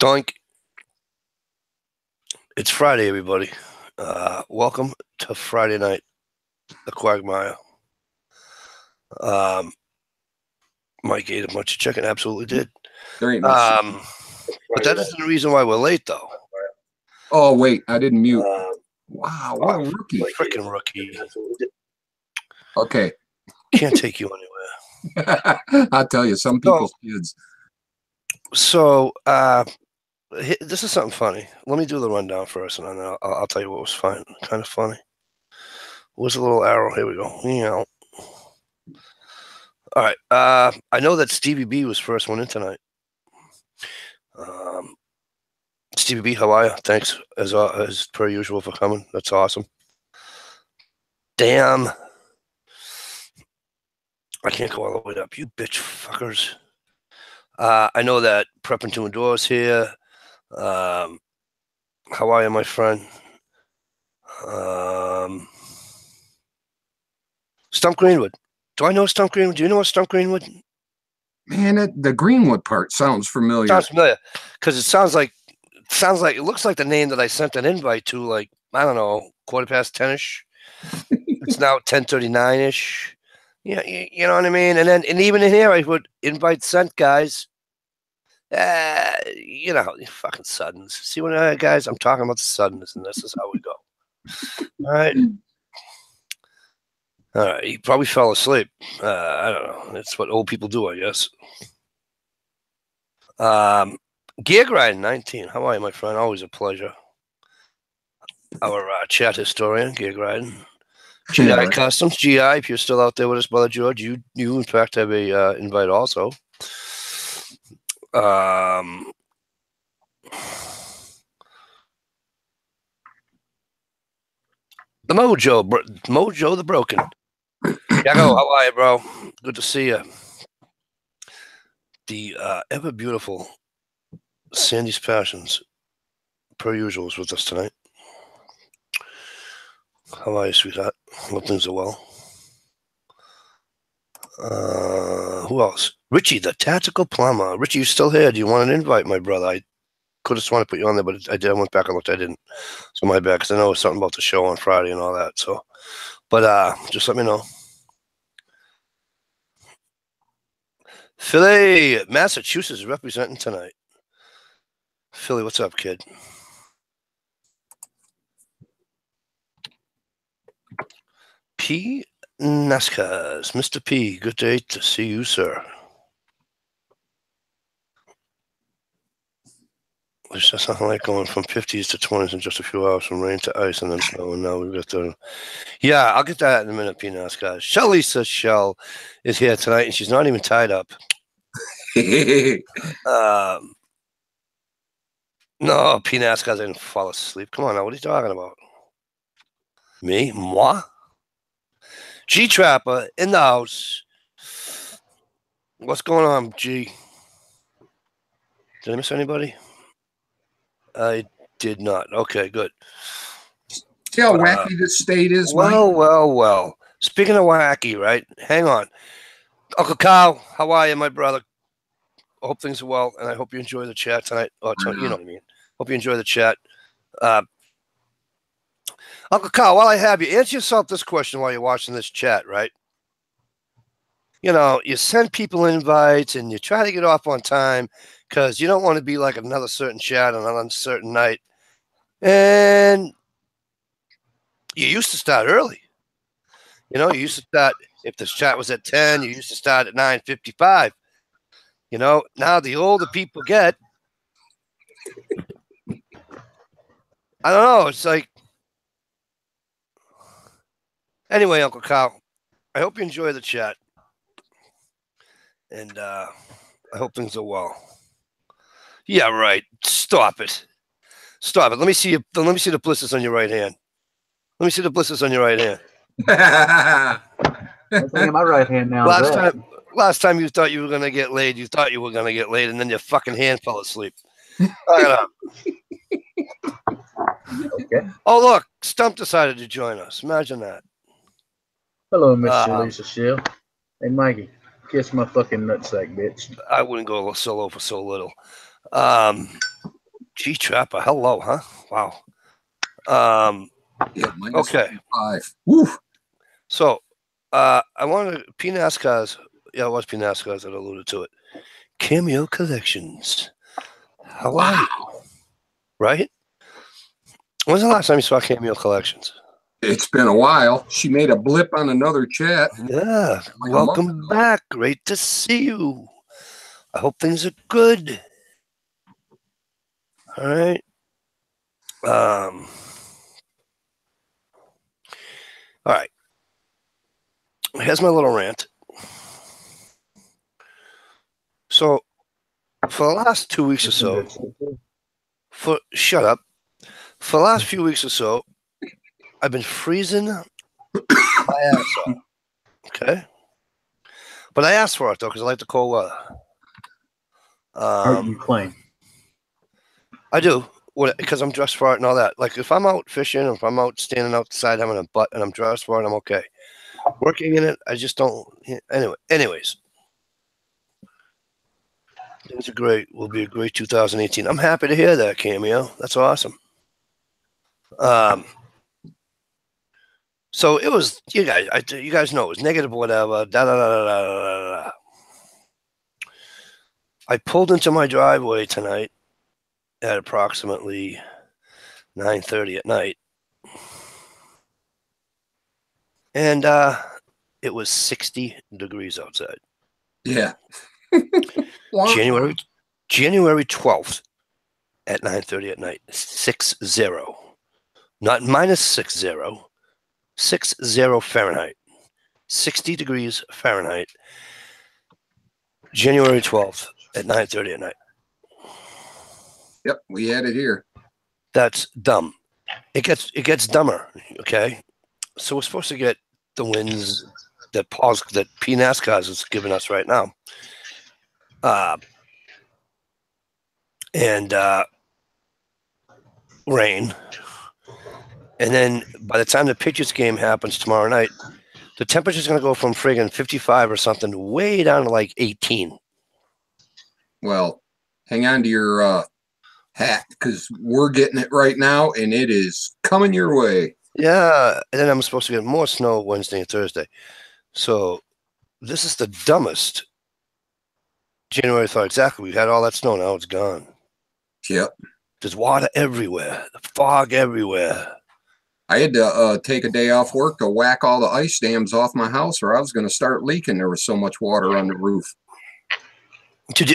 Doink. It's Friday, everybody. Welcome to Friday night, the Quagmire. Mike ate a bunch of chicken. Absolutely did. There ain't no but that isn't the reason why we're late, though. Oh, wait. I didn't mute. Wow. What a rookie. Freaking rookie. Okay. Can't take you anywhere. I'll tell you, some people's kids. So, this is something funny. Let me do the rundown first, and then I'll tell you what was kind of funny. Where's a little arrow? Here we go. Yeah. All right. I know that Stevie B was first one in tonight. Stevie B, how are you? Thanks as per usual for coming. That's awesome. Damn. I can't go all the way up. You bitch fuckers. I know that Prepping to Endure is here. How are you, my friend? Stump Greenwood. Do I know Stump Greenwood? Do you know what Stump Greenwood? Man, the Greenwood part sounds familiar. Sounds familiar because it looks like the name that I sent an invite to, like, I don't know, 10:15-ish. It's now 10:39-ish. Yeah, you know what I mean? And even in here, I would invite sent guys. You know, fucking suddens. See what, guys, I'm talking about the suddenness, and this is how we go. All right. All right. He probably fell asleep. I don't know. That's what old people do, I guess. Gig Riding 19. How are you, my friend? Always a pleasure. Our chat historian, Gig Riding. GI Customs, GI, if you're still out there with us, Brother George, you in fact have a invite also. The Mojo the Broken. Yago, how are you, bro? Good to see you. The ever beautiful Sandy's Passions, per usual, is with us tonight. How are you, sweetheart? Hope things are well. Who else? Richie, the Tactical Plumber. Richie, you still here? Do you want an invite, my brother? I could have sworn to put you on there, but I did. I went back and looked. I didn't. So my bad, because I know it was something about the show on Friday and all that. So, but just let me know. Philly, Massachusetts, representing tonight. Philly, what's up, kid? P. Nascas, Mr. P, good day to see you, sir. There's just nothing like going from 50s to 20s in just a few hours, from rain to ice and then snow, and now we've got the... Yeah, I'll get that in a minute, P. Nascas. Shelly says Shell is here tonight, and she's not even tied up. No, P. Nascas didn't fall asleep. Come on now, what are you talking about? Me? Moi? G-Trapper in the house. What's going on, G? Did I miss anybody? I did not. Okay, good. See how wacky this state is, Mike? Well. Speaking of wacky, right? Hang on. Uncle Kyle, how are you, my brother? I hope things are well, and I hope you enjoy the chat tonight. Oh, you know what I mean. Hope you enjoy the chat. Uncle Kyle, while I have you, answer yourself this question while you're watching this chat, right? You know, you send people invites and you try to get off on time because you don't want to be like another certain chat on an uncertain night. And you used to start early. You know, you used to start, if this chat was at 10, you used to start at 9:55. You know, now the older people get, I don't know, it's like, anyway, Uncle Kyle, I hope you enjoy the chat. And I hope things are well. Yeah, right. Stop it. Stop it. Let me see the blisters on your right hand. Let me see the blisters on your right hand. In my right hand now. Last time you thought you were gonna get laid, and then your fucking hand fell asleep. Okay. Oh, look, Stump decided to join us. Imagine that. Hello, Mr. Lisa Shill. Hey, Mikey, kiss my fucking nutsack, bitch. I wouldn't go solo for so little. G-Trapper, hello, huh? Wow. Yeah, Okay. -5. Woo. So, I wanted PNASCAR's. Yeah, it was PNASCAR's that alluded to it. Cameo collections. How are you? Right? When's the last time you saw Cameo collections? It's been a while. She made a blip on another chat. Yeah. Like Welcome back. Great to see you. I hope things are good. All right. All right. Here's my little rant. So, for the last 2 weeks or so, shut up. For the last few weeks or so, I've been freezing my ass off. Okay. But I asked for it though, because I like the cold weather. You claim. I do, because I'm dressed for it and all that. Like if I'm out fishing, or if I'm out standing outside having a butt and I'm dressed for it, I'm okay. Working in it, I just don't. Anyways, things are great. Will be a great 2018. I'm happy to hear that, Cameo. That's awesome. So it was, you guys know it was negative whatever. I pulled into my driveway tonight at approximately 9:30 at night, and it was 60 degrees outside. Yeah. January 12th at 9:30 at night. 60, not -60, 60 Fahrenheit. 60 degrees Fahrenheit. January 12th at 9:30 at night. Yep, we had it here. That's dumb. It gets dumber. Okay, so we're supposed to get the winds that PNASCAR is giving us right now, and rain, and then by the time the Patriots game happens tomorrow night, the temperature's going to go from friggin' 55 or something way down to like 18. Well, hang on to your hat, because we're getting it right now, and it is coming your way. Yeah, and then I'm supposed to get more snow Wednesday and Thursday. So this is the dumbest January thought. Exactly. We had all that snow. Now it's gone. Yep. There's water everywhere. Fog everywhere. I had to take a day off work to whack all the ice dams off my house, or I was going to start leaking. There was so much water on the roof.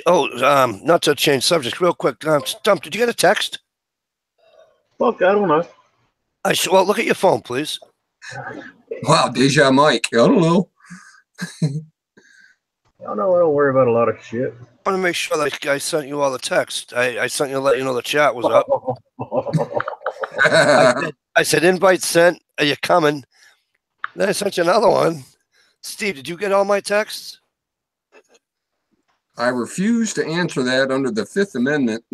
Not to change subject, real quick. Stump, did you get a text? Fuck, I don't know. Well, look at your phone, please. Wow, Deja Mike. I don't know. I don't worry about a lot of shit. I want to make sure that I sent you all the text. I sent you to let you know the chat was up. I said invite sent. Are you coming? Then I sent you another one. Steve, did you get all my texts? I refuse to answer that under the Fifth Amendment.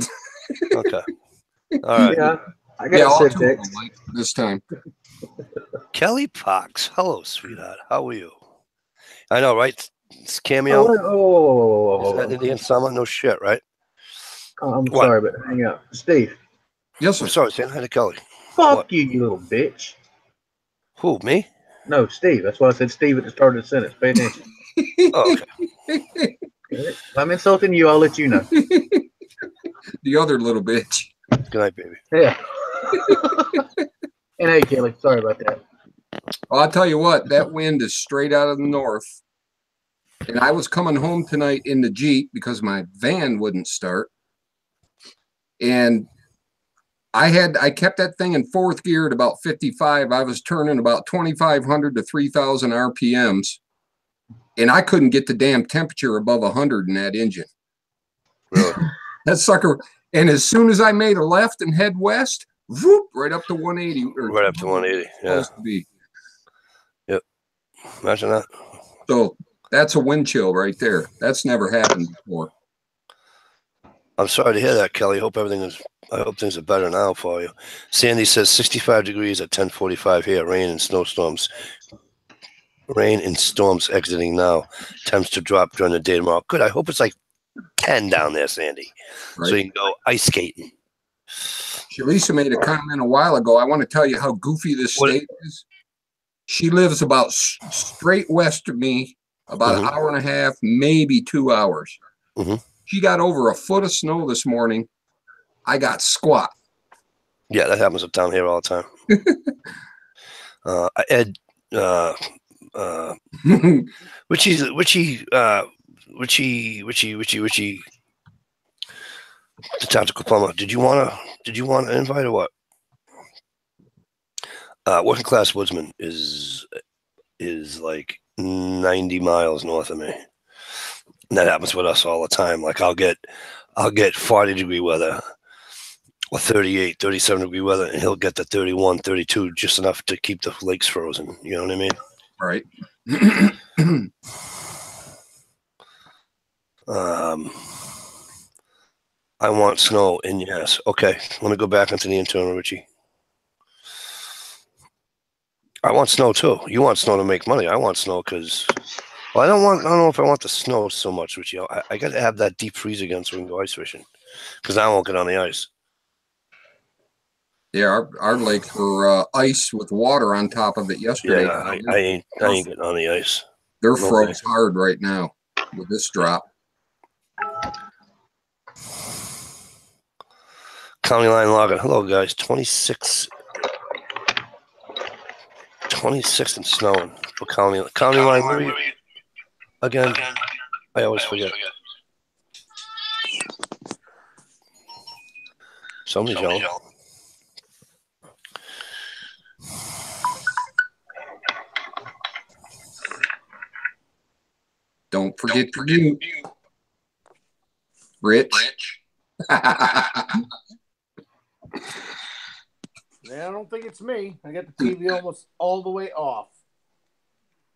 Okay. All right. Yeah, I got a text this time. Kelly Parks. Hello, sweetheart. How are you? I know, right? It's Cameo. Oh, is that Indian summer? No shit, right? I'm sorry, but hang out. Steve. Yes, sir. I'm sorry, saying hi to Kelly. Fuck you, you little bitch. Who, me? No, Steve. That's why I said Steve at the start of the sentence. Pay attention. Oh, okay. If I'm insulting you, I'll let you know. The other little bitch. Good night, baby. Yeah. And hey, Kelly, sorry about that. Well, I'll tell you what, that wind is straight out of the north. And I was coming home tonight in the Jeep because my van wouldn't start. And I kept that thing in fourth gear at about 55. I was turning about 2,500 to 3,000 RPMs. And I couldn't get the damn temperature above 100 in that engine. Really? That sucker. And as soon as I made a left and head west, whoop, right up to 180. Right up to 180. Yeah. Supposed to be. Yep. Imagine that. So that's a wind chill right there. That's never happened before. I'm sorry to hear that, Kelly. I hope things are better now for you. Sandy says 65 degrees at 10:45 here. Rain and snowstorms. Rain and storms exiting now. Temps to drop during the day tomorrow. Good. I hope it's like 10 down there, Sandy. Right. So you can go ice skating. Shalisa made a comment a while ago. I want to tell you how goofy this state is. She lives about straight west of me, about an hour and a half, maybe 2 hours. She got over a foot of snow this morning. I got squat. Yeah, that happens up down here all the time. Ed, Richie, the tactical plumber. Did you want to invite or what? Working Class Woodsman is like 90 miles north of me. And that happens with us all the time. Like I'll get 40-degree weather or 38, 37-degree weather, and he'll get to 31, 32, just enough to keep the lakes frozen. You know what I mean? Right. I want snow, and yes. Okay, let me go back into the internal, Richie. I want snow too. You want snow to make money. I want snow because, well, I don't know if I want the snow so much, Richie. I got to have that deep freeze again so we can go ice fishing, because I won't get on the ice. Yeah, our lakes were ice with water on top of it yesterday. Yeah, I ain't getting on the ice. They're froze hard right now with this drop. County line logging. Hello, guys. 26 and snowing for county line. Where are you? Again, I always forget. Somebody's yelling. Don't forget to mute. Rich. Yeah, I don't think it's me. I got the TV almost all the way off.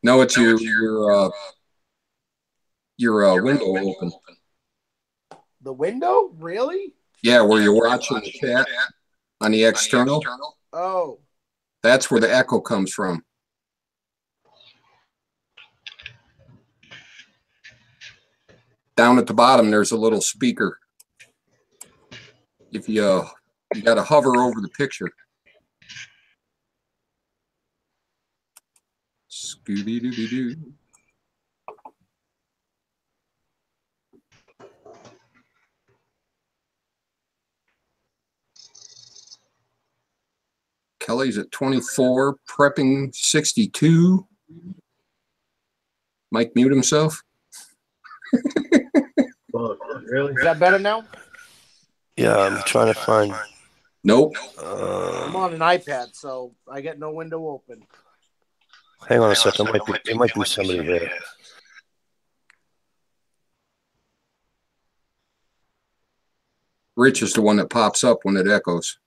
No, it's your window open. The window? Really? Yeah, where you're watching the chat on the external. Oh. That's where the echo comes from. Down at the bottom, there's a little speaker. If you got to hover over the picture. Scooby-Dooby-Doo. Kelly's at 24, prepping 62. Mike mute himself. Really? Is that better now? Yeah, I'm trying to find. Nope. I'm on an iPad, so I get no window open. Hang on a second. There might be somebody here. Rich is the one that pops up when it echoes.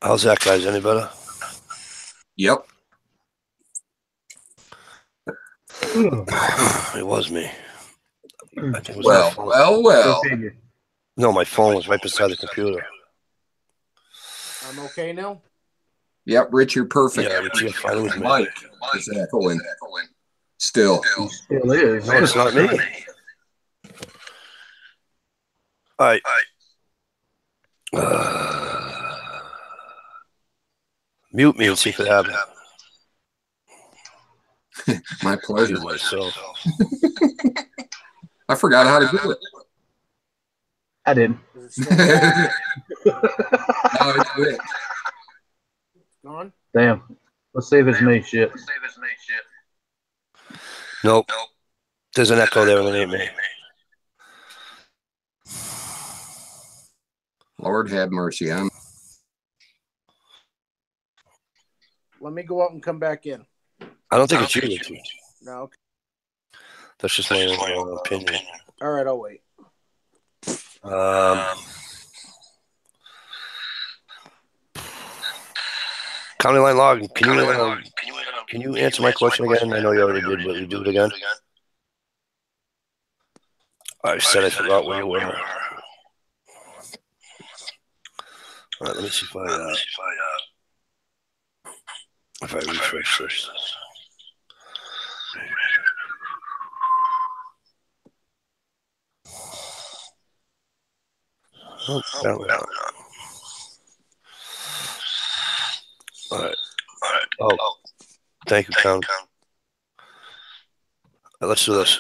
How's that, guys? Any better? Yep. It was me. I think it was well. No, my phone was right beside the computer. I'm okay now? Yep, Rich, you're perfect. Yeah, Rich, you're fine with me. Mike is echoing. Still. He still is. No, it's not me. All right. Mute me and see if it happens. My pleasure. Myself. I forgot how to do it. I didn't. No, it's good. Gone? Damn. Let's see if it's me. Shit. Nope. There's an echo there when it ain't me. Lord have mercy on. Let me go out and come back in. I don't think it's you, Richie. No. That's just my own opinion. All right, I'll wait. County line logging. Can you answer my question again? I know you already did, but you do it again. I said I forgot where you were. All right, let me see if I refresh this. Oh, apparently not. All right. Oh, thank you, Count. Let's do this.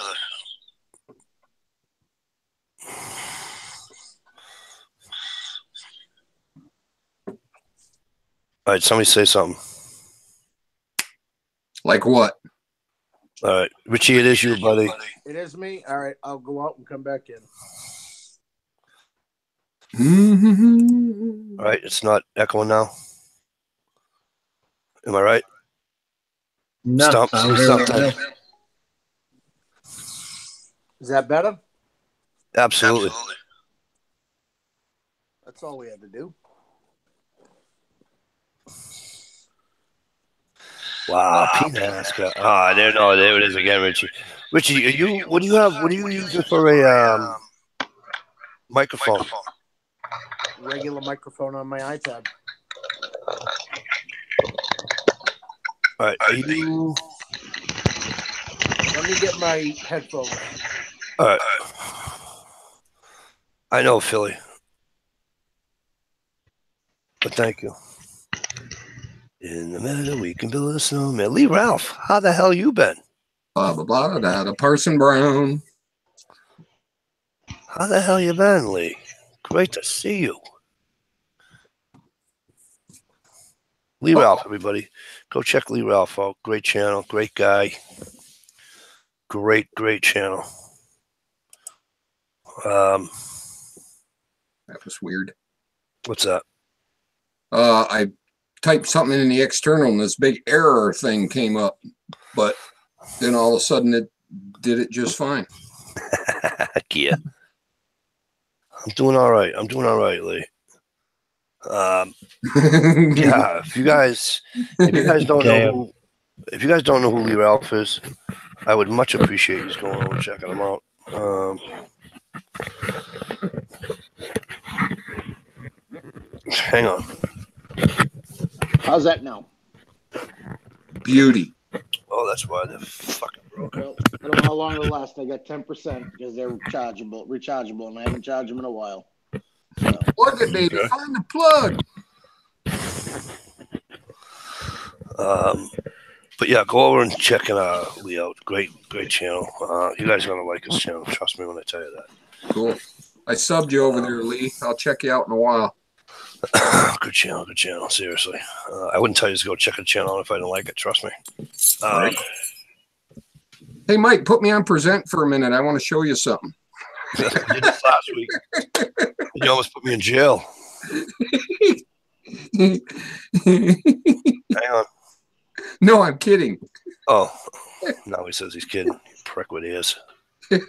All right, somebody say something. Like what? All right, Richie, it is you, buddy. It is me. All right, I'll go out and come back in. All right, it's not echoing now. Am I right? No, Stump. I don't hear anything else. Is that better? Absolutely. That's all we had to do. Wow, Pinasca. Ah, there it is again, Richie. Richie, what do you using for a microphone? Regular microphone on my iPad. All right, are you? Let me get my headphones. All right. I know, Philly. But thank you. In the meadow, we can build a snowman. Lee Ralph, how the hell you been? Blah, blah, blah, da, da, Parson Brown. How the hell you been, Lee? Great to see you. Lee Ralph, everybody. Go check Lee Ralph out. Great channel. Great guy. Great channel. That was weird. What's that? I typed something in the external and this big error thing came up, but then all of a sudden it did it just fine. Yeah. I'm doing all right, Lee. Yeah, if you guys don't know who Lee Ralph is, I would much appreciate you going over and checking him out. Hang on. How's that now? Beauty. Oh, that's why the fucking broke. Well, I don't know how long it'll last. I got 10% because they're rechargeable, and I haven't charged them in a while. So. Plug it, baby. Okay. Find the plug. But yeah, go over and check Lee out. Great channel. You guys are gonna like his channel. Trust me when I tell you that. Cool. I subbed you over there, Lee. I'll check you out in a while. Good channel. Seriously, I wouldn't tell you to go check a channel if I didn't like it. Trust me. Right. Hey, Mike, put me on present for a minute. I want to show you something. You did this last week. You almost put me in jail. Hang on. No, I'm kidding. Oh, now he says he's kidding. Prick what he is. Here's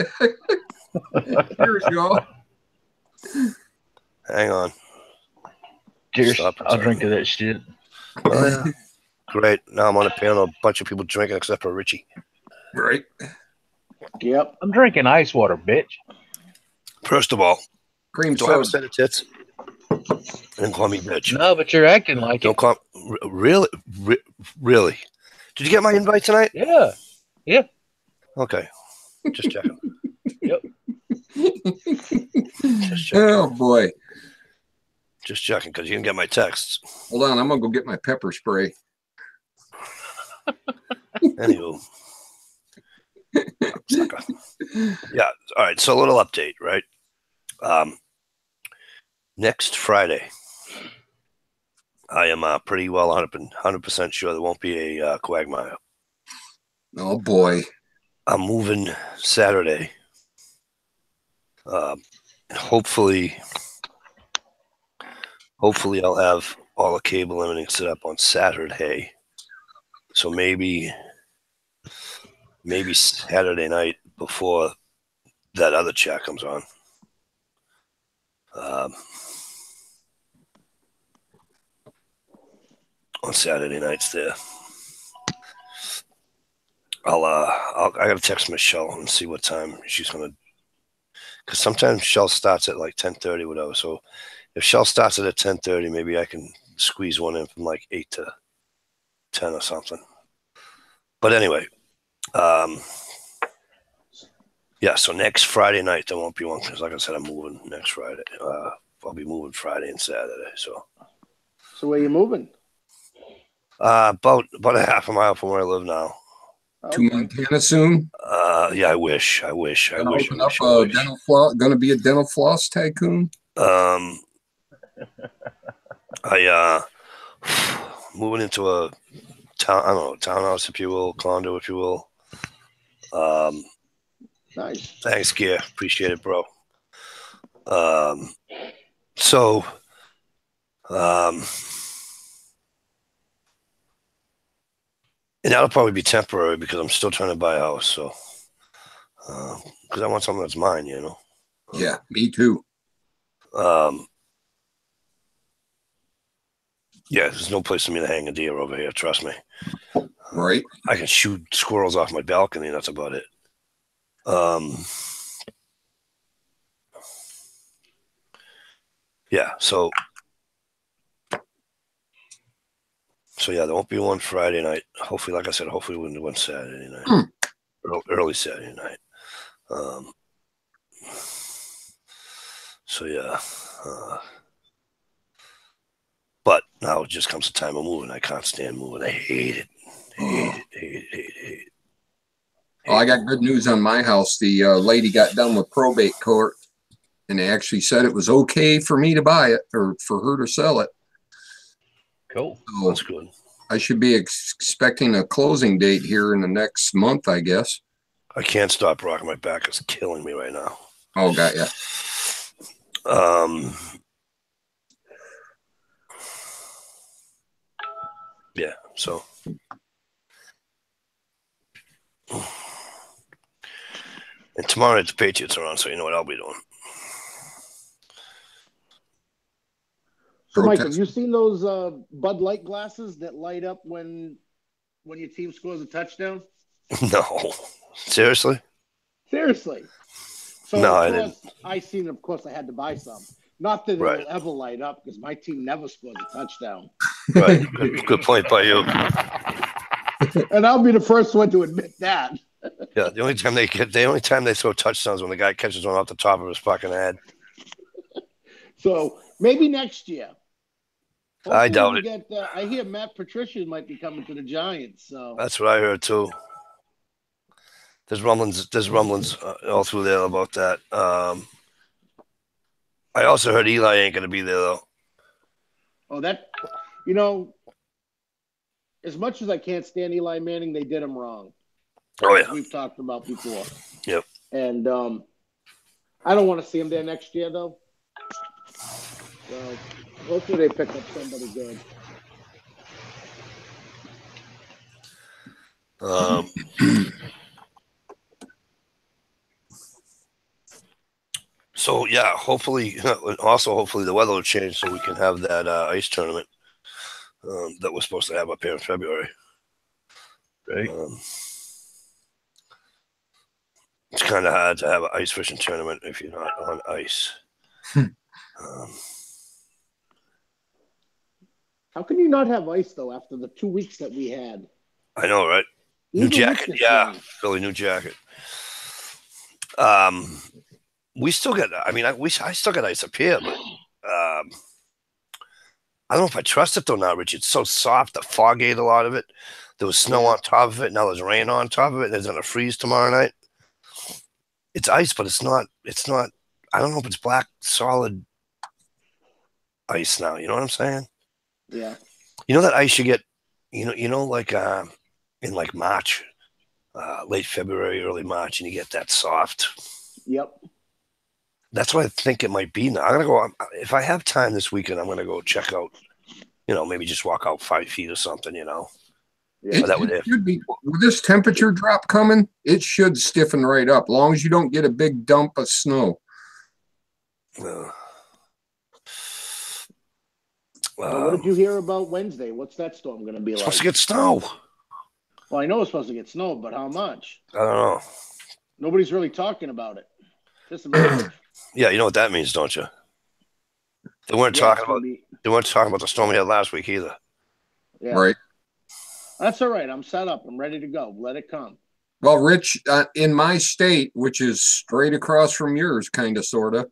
y'all. Hang on. Cheers. Stop. I'll drink to that shit. Oh, yeah. Great. Now I'm on a panel. A bunch of people drinking except for Richie. Right. Yep. I'm drinking ice water, bitch. First of all, Cream do I have a soda. set of tits? And call me bitch. No, but you're acting like Don't it. call. Really? Really? Did you get my invite tonight? Yeah. Okay. Just checking. Yep. Just checking. Oh, boy. Just checking because you didn't get my texts. Hold on. I'm going to go get my pepper spray. Anywho. Sucker. Yeah. All right. So a little update, right? Next Friday, I am pretty well 100% sure there won't be a Quagmire. Oh, boy. I'm moving Saturday. Hopefully I'll have all the cable and everything set up on Saturday. So maybe Saturday night before that other chat comes on. On Saturday nights there. I gotta text Michelle and see what time she's gonna because sometimes Shell starts at like 10:30, whatever. So if Shell starts at 10:30, maybe I can squeeze one in from like 8 to 10 or something. But anyway, yeah. So next Friday night there won't be one because, like I said, I'm moving next Friday. I'll be moving Friday and Saturday. So where you moving? about a half a mile from where I live now. To Montana soon. Yeah, I wish. Gonna open up a dental floss. Gonna be a dental floss tycoon. I moving into a town. I don't know, townhouse, if you will, condo, if you will. Nice. Thanks, Gear. Appreciate it, bro. So, and that'll probably be temporary because I'm still trying to buy a house. So, because I want something that's mine, you know. Yeah, me too. Yeah, there's no place for me to hang a deer over here. Trust me. Right. I can shoot squirrels off my balcony. That's about it. Yeah. So yeah, there won't be one Friday night. Hopefully, like I said, hopefully one Saturday night, early Saturday night. So yeah. But now it just comes the time of moving. I can't stand moving. I hate it. Hate it. Oh, I got good news on my house. The lady got done with probate court, and they actually said it was okay for me to buy it or for her to sell it. Cool. So that's good. I should be expecting a closing date here in the next month, I guess. I can't stop rocking. My back is killing me right now. Oh, got ya. Yeah, so and tomorrow night the Patriots are on, so you know what I'll be doing. So, Mike, have you seen those Bud Light glasses that light up when your team scores a touchdown? No, seriously. So no, of course, I seen. Of course, I had to buy some. Not that it will ever light up because my team never scores a touchdown. Right. Good point by you. And I'll be the first one to admit that. Yeah, the only time they throw touchdowns when the guy catches one off the top of his fucking head. So maybe next year. Hopefully I doubt it. I hear Matt Patricia might be coming to the Giants. So that's what I heard too. There's rumblings all through there about that. I also heard Eli ain't going to be there though. Oh, as much as I can't stand Eli Manning, they did him wrong. Oh yeah, we've talked about before. Yep. And I don't want to see him there next year though. So hopefully they pick up somebody good. So yeah, hopefully the weather will change so we can have that ice tournament that we're supposed to have up here in February. Right. It's kind of hard to have an ice fishing tournament if you're not on ice. How can you not have ice though after the 2 weeks that we had? I know, right? New jacket, yeah, Philly new jacket. We still get. I mean, I still got ice up here, but I don't know if I trust it though now, Rich. It's so soft. The fog ate a lot of it. There was snow on top of it. Now there's rain on top of it. And there's gonna freeze tomorrow night. It's ice, but it's not. I don't know if it's black solid ice now. You know what I'm saying? Yeah. You know that ice you get. Like in like March, late February, early March, and you get that soft. Yep. That's what I think it might be now. I'm gonna go. If I have time this weekend, I'm gonna go check out. Maybe just walk out 5 feet or something. Yeah. It should be with this temperature drop coming. It should stiffen right up, as long as you don't get a big dump of snow. What did you hear about Wednesday? What's that storm going to be like? Supposed to get snow. Well, I know it's supposed to get snow, but how much? I don't know. Nobody's really talking about it. Just a minute. Yeah, you know what that means, don't you? They weren't Yeah, it's talking gonna about. be. They weren't talking about the storm we had last week either. Yeah, Right. that's all right. I'm set up. I'm ready to go. Let it come. Well, Rich, in my state, which is straight across from yours, kind of, sort of,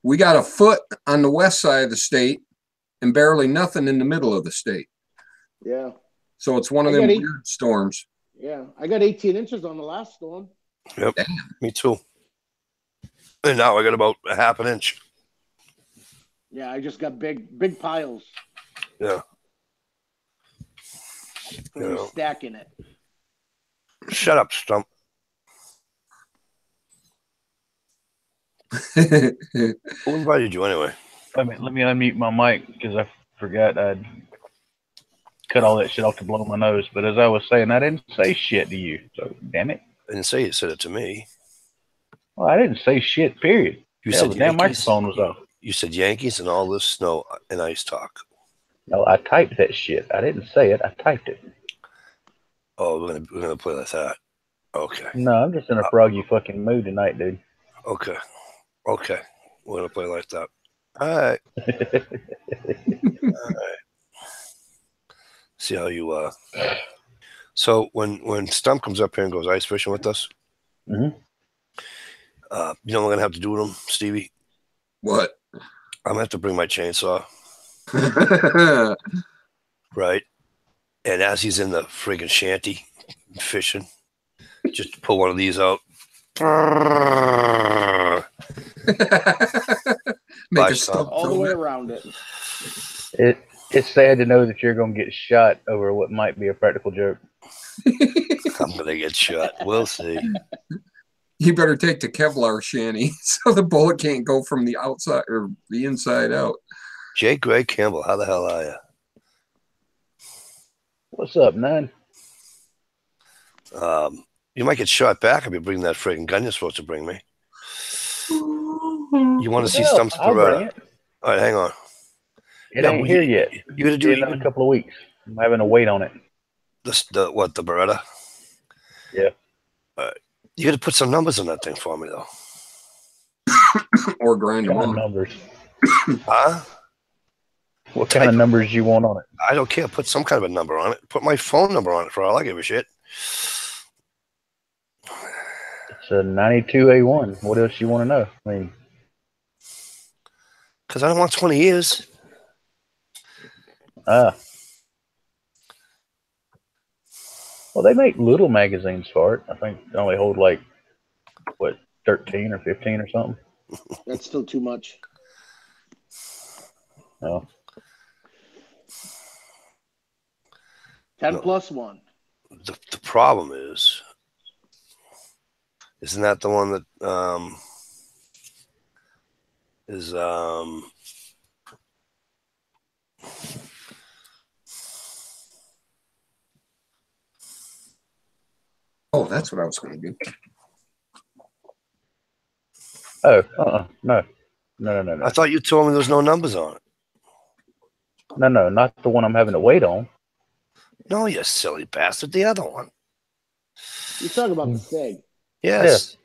we got a foot on the west side of the state and barely nothing in the middle of the state. Yeah. So it's one of them weird storms. Yeah, I got 18 inches on the last storm. Yep. Damn. Me too. And now I got about a half an inch. Yeah, I just got big piles. Yeah. Stacking it. Shut up, Stump. Who invited you anyway? Let me unmute my mic because I forgot I'd cut all that shit off to blow my nose. But as I was saying, I didn't say shit to you. So damn it. I didn't say you said it to me. Well, I didn't say shit. Period. You Hell, said the damn Yankees. microphone was off. You said Yankees and all this snow and ice talk. No, I typed that shit. I didn't say it. I typed it. Oh, we're gonna play like that. Okay. No, I'm just in a froggy fucking mood tonight, dude. Okay. Okay. We're gonna play like that. All right. All right. See how you So when Stump comes up here and goes ice fishing with us, you know what we're gonna have to do with him, Stevie? What? I'm gonna have to bring my chainsaw. Right. And as he's in the friggin' shanty fishing, just pull one of these out. Make a stump all the way around it. It's sad to know that you're going to get shot over what might be a practical joke. I'm going to get shot. We'll see. You better take the Kevlar shanty so the bullet can't go from the outside or the inside out. J. Greg Campbell, how the hell are you? What's up, man? You might get shot back if you bring that friggin' gun you're supposed to bring me. You want to see Stump's Beretta? All right, hang on. It ain't here yet. You got to do it in a couple of weeks. I'm having to wait on it. The Beretta? Yeah. All right. You got to put some numbers on that thing for me, though. Or grind them What on. numbers? Huh? What kind of numbers you want on it? I don't care. Put some kind of a number on it. Put my phone number on it for all I give a shit. It's a 92A1. What else you want to know? I mean, because I don't want 20 years. Well, they make little magazines for it. I think they only hold like, what, 13 or 15 or something? That's still too much. No. 10 plus 1. The problem is, isn't that the one that is Oh, that's what I was going to do. Oh, no. I thought you told me there's no numbers on it. No, not the one I'm having to wait on. No, you silly bastard. The other one. You're talking about the SEG. Yes.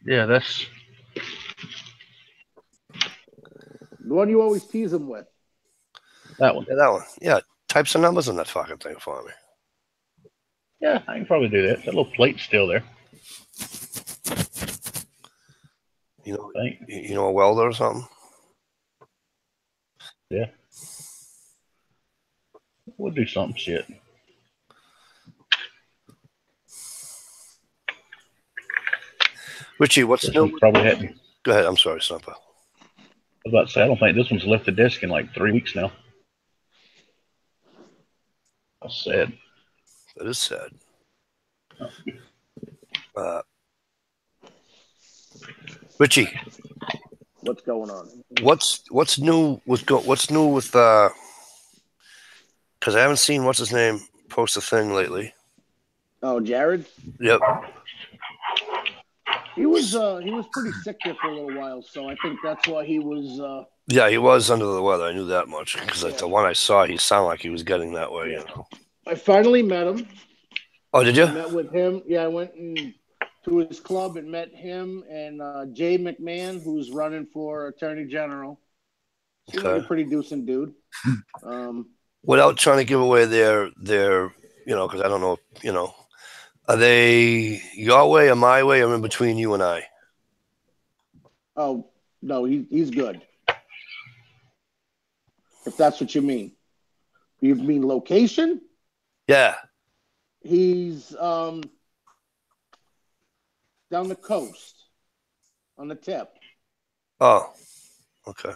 Yeah, that's... The one you always tease them with. That one. Yeah, that one. Yeah, type some numbers on that fucking thing for me. Yeah, I can probably do that. That little plate's still there. You know a welder or something? Yeah. We'll do some shit. Richie, what's new? Probably hadn't. Go ahead. I'm sorry, Stumper. I was about to say, I don't think this one's left the disc in like 3 weeks now. That's sad. That is sad. Richie, what's going on? What's new with because I haven't seen what's his name post a thing lately. Oh, Jared? Yep. He was pretty sick there for a little while, so I think that's why he was Yeah, he was under the weather. I knew that much because the one I saw, he sounded like he was getting that way. You know. I finally met him. Oh, did you? I met with him. Yeah, I went and to his club and met him and Jay McMahon, who's running for Attorney General. Seems like a pretty decent dude. Without trying to give away their because I don't know, are they your way or my way or in between you and I? Oh, no, he's good. If that's what you mean. You mean location? Yeah. He's down the coast on the tip. Oh, okay.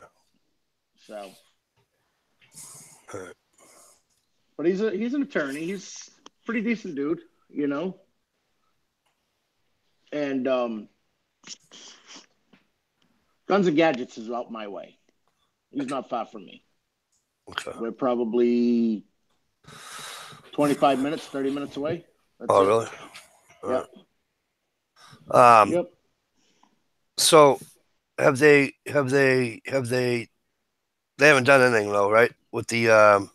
So, all right. But he's an attorney. He's a pretty decent dude, And Guns and Gadgets is out my way. He's not far from me. Okay. We're probably 25 minutes, 30 minutes away. That's it. Really? Yeah. Yep. So have they haven't done anything though, right? With the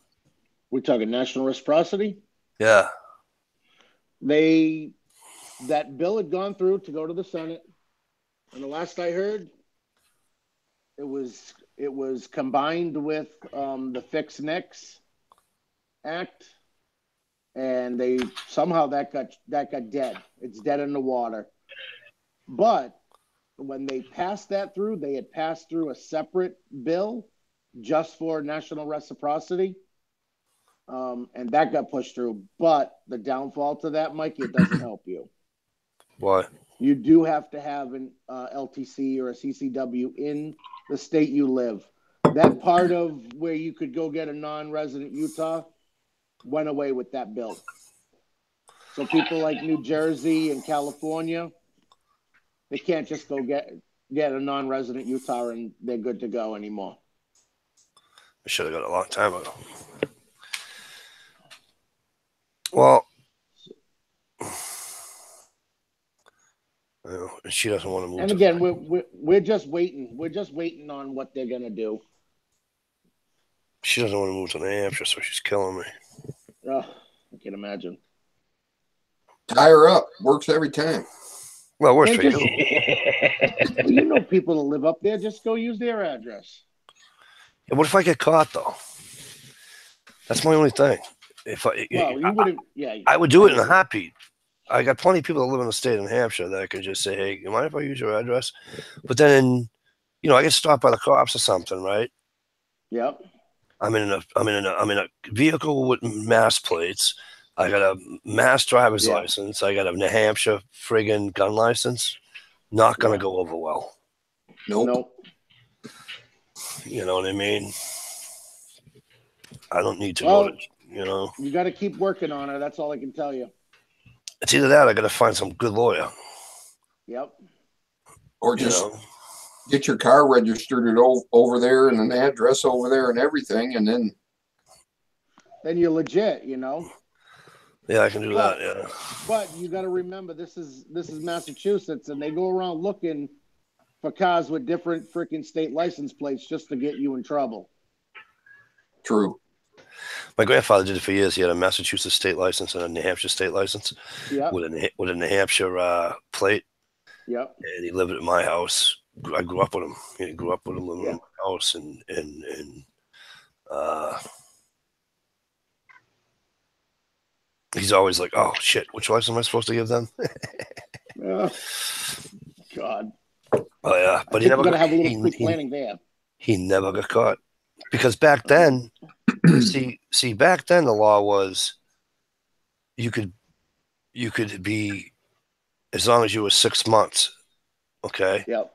we're talking national reciprocity? Yeah. That bill had gone through to go to the Senate. And the last I heard, it was combined with the Fix Nix Act. And they somehow that got dead. It's dead in the water. But when they passed that through, they had passed through a separate bill just for national reciprocity. And that got pushed through. But the downfall to that, Mikey, it doesn't help you. Why? You do have to have an LTC or a CCW in the state you live. That part of where you could go get a non-resident Utah went away with that bill. So people like New Jersey and California, they can't just go get a non-resident Utah and they're good to go anymore. I should have got it a long time ago. Well, she doesn't want to move. And again, we're just waiting. We're just waiting on what they're gonna do. She doesn't want to move to New Hampshire, so she's killing me. Oh, I can imagine. Tie her up. Works every time. Well, it works for you. You. People that live up there, just go use their address. Yeah, what if I get caught, though? That's my only thing. I would do it in a heartbeat. I got plenty of people that live in the state of New Hampshire that could just say, "Hey, you mind if I use your address?" But then, I get stopped by the cops or something, right? Yep. I'm in a vehicle with mass plates. I got a mass driver's license. I got a New Hampshire friggin' gun license. Not gonna go over well. Nope. You know what I mean? I don't need to go to, You got to keep working on her. That's all I can tell you. It's either that or I got to find some good lawyer. Yep. Or just get your car registered over there and an address over there and everything, and then you're legit, Yeah, I can do that. Yeah. But you got to remember, this is Massachusetts, and they go around looking for cars with different freaking state license plates just to get you in trouble. True. My grandfather did it for years. He had a Massachusetts state license and a New Hampshire state license. Yep. With a New Hampshire plate. Yep. And he lived at my house. I grew up with him. He grew up with him living in my house, and he's always like, "Oh shit, which license am I supposed to give them?" God. Oh yeah, but he never got. Have a little pre-planning there. He never got caught because back then, see, back then the law was you could be as long as you were 6 months. Okay. Yep.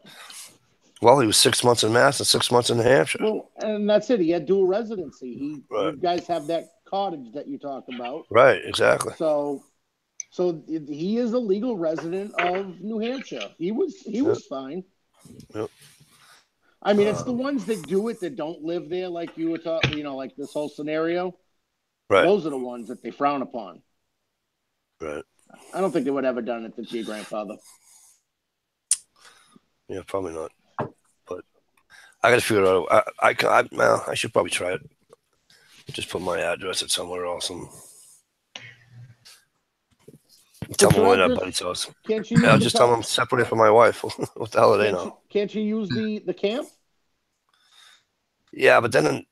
Well, he was 6 months in Mass and 6 months in New Hampshire. Well, and that's it. He had dual residency. You guys have that cottage that you talk about. Right. Exactly. So he is a legal resident of New Hampshire. He was fine. Yep. I mean, it's the ones that do it that don't live there, like you were talking. Like this whole scenario. Right. Those are the ones that they frown upon. Right. I don't think they would have ever done it to your grandfather. Yeah, probably not. But I got to figure it out. I should probably try it. Just put my address at somewhere else and Tell them Can I'm I at a just- buddy's house. Can't you use Yeah, I'll the just tell them I'm separated from my wife. What the hell do they know? Can't you use the camp? Yeah, but then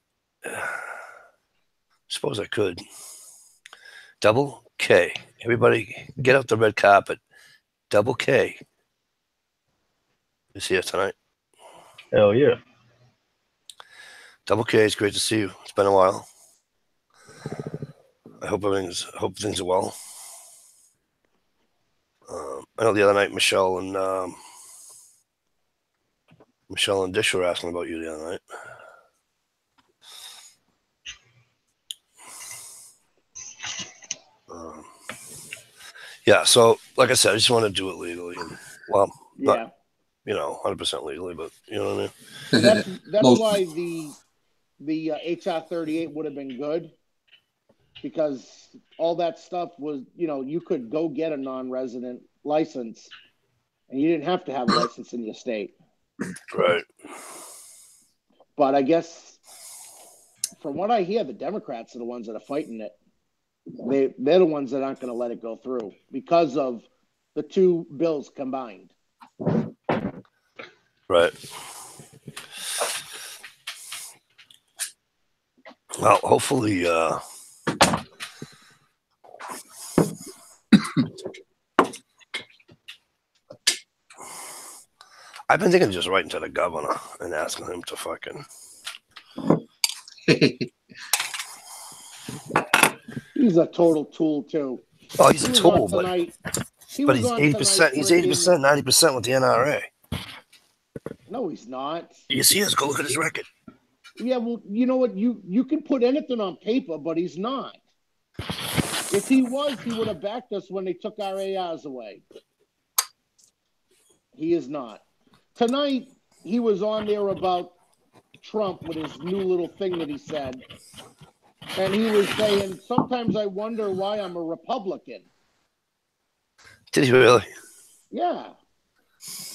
suppose I could. Double K. Everybody get out the red carpet. Double K is here tonight. Hell yeah. Double K, it's great to see you. It's been a while. I hope things are well. I know the other night Michelle and Dish were asking about you the other night. Yeah, so like I said, I just want to do it legally. And, well, Yeah. not 100% legally, but you know what I mean. So that's why the HR 38 would have been good, because all that stuff was, you could go get a non-resident license and you didn't have to have a license in your state. Right. But I guess from what I hear, the Democrats are the ones that are fighting it. They're the ones that aren't going to let it go through because of the two bills combined. Right. Well, hopefully, I've been thinking of just writing to the governor and asking him to fucking. He's a total tool too. Oh, he's a tool, but He's 80%. He's 80%, 90% with the NRA. No, he's not. Yes, he is. Go look at his record. Yeah, well, you know what? You can put anything on paper, but he's not. If he was, he would have backed us when they took our ARs away. He is not. Tonight, he was on there about Trump with his new little thing that he said. And he was saying, sometimes I wonder why I'm a Republican. Did he really? Yeah.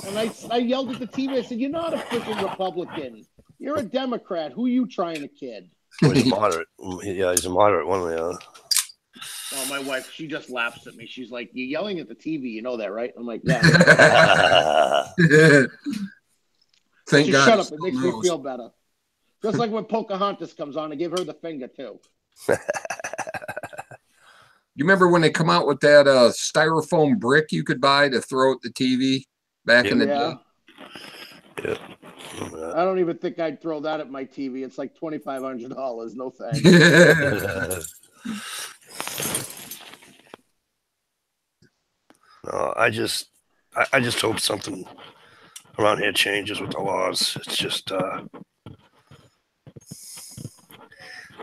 And I yelled at the TV. I said, you're not a freaking Republican. You're a Democrat. Who are you trying to kid? Well, he's moderate. Yeah, he's a moderate, one or the other. Well, my wife, she just laughs at me. She's like, you're yelling at the TV. You know that, right? I'm like, yeah. Thank Just God. shut up. It makes me feel better. Just like when Pocahontas comes on, I give her the finger, too. You remember when they come out with that styrofoam brick you could buy to throw at the TV back in the day? Yeah. I don't even think I'd throw that at my TV. It's like $2,500. No thanks. No, I just hope something around here changes with the laws. It's just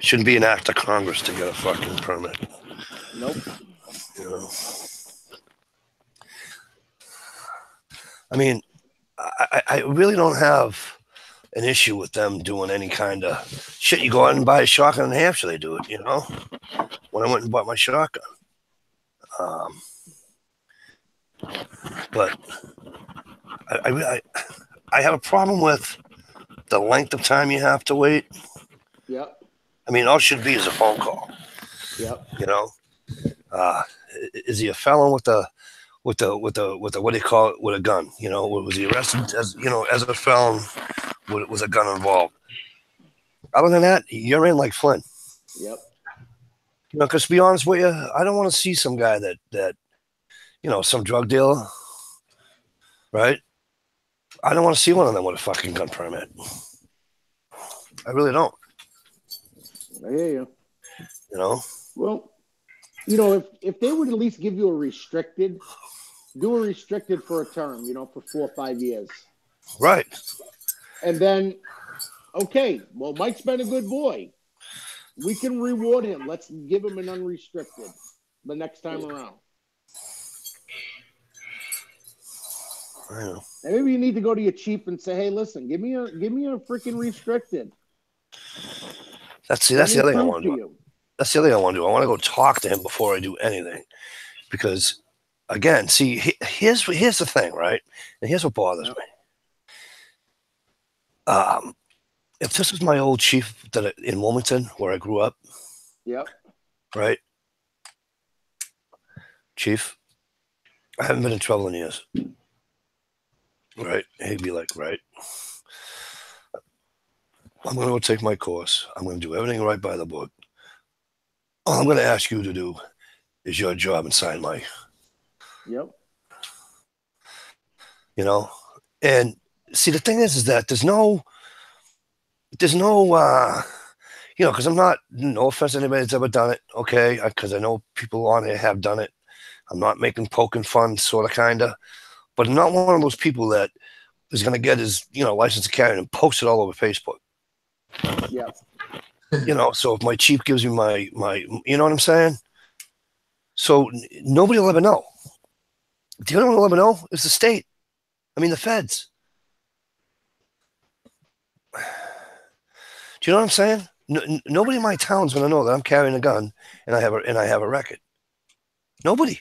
shouldn't be an act of Congress to get a fucking permit. Nope. You know. I mean, I really don't have an issue with them doing any kind of shit. You go out and buy a shotgun in New Hampshire, they do it, you know? When I went and bought my shotgun. But I have a problem with the length of time you have to wait. Yep. I mean, all it should be is a phone call. Yep. You know? Is he a felon with the what do you call it, with a gun? You know, was he arrested as a felon? Was a gun involved? Other than that, you're in like Flynn. Yep. You know, because to be honest with you, I don't want to see some guy that some drug dealer, right? I don't want to see one of them with a fucking gun permit. I really don't. I hear you. You know? Well, if they would at least give you a restricted, do a restricted for a term, for 4 or 5 years. Right. And then, okay, well, Mike's been a good boy. We can reward him. Let's give him an unrestricted the next time around. I know. And maybe you need to go to your chief and say, "Hey, listen, give me a freaking restricted." That's the other thing I want to do. That's the other thing I want to do. I want to go talk to him before I do anything, because, again, see, here's the thing, right? And here's what bothers me. If this was my old chief in Wilmington, where I grew up, yep, right, Chief, I haven't been in trouble in years. Right? He'd be like, right. I'm going to go take my course. I'm going to do everything right by the book. All I'm going to ask you to do is your job and sign my, Yep. you know. And see, the thing is that there's no, you know, because I'm not, no offense to anybody that's ever done it, okay? Because I know people on here have done it. I'm not making poking fun, sort of, kind of. But I'm not one of those people that is going to get his, you know, license to carry and post it all over Facebook. Yeah. You know, so if my chief gives me my, you know what I'm saying? So nobody will ever know. The only one who will ever know is the state. I mean, the feds. Do you know what I'm saying? Nobody in my town's going to know that I'm carrying a gun and I have a record. Nobody.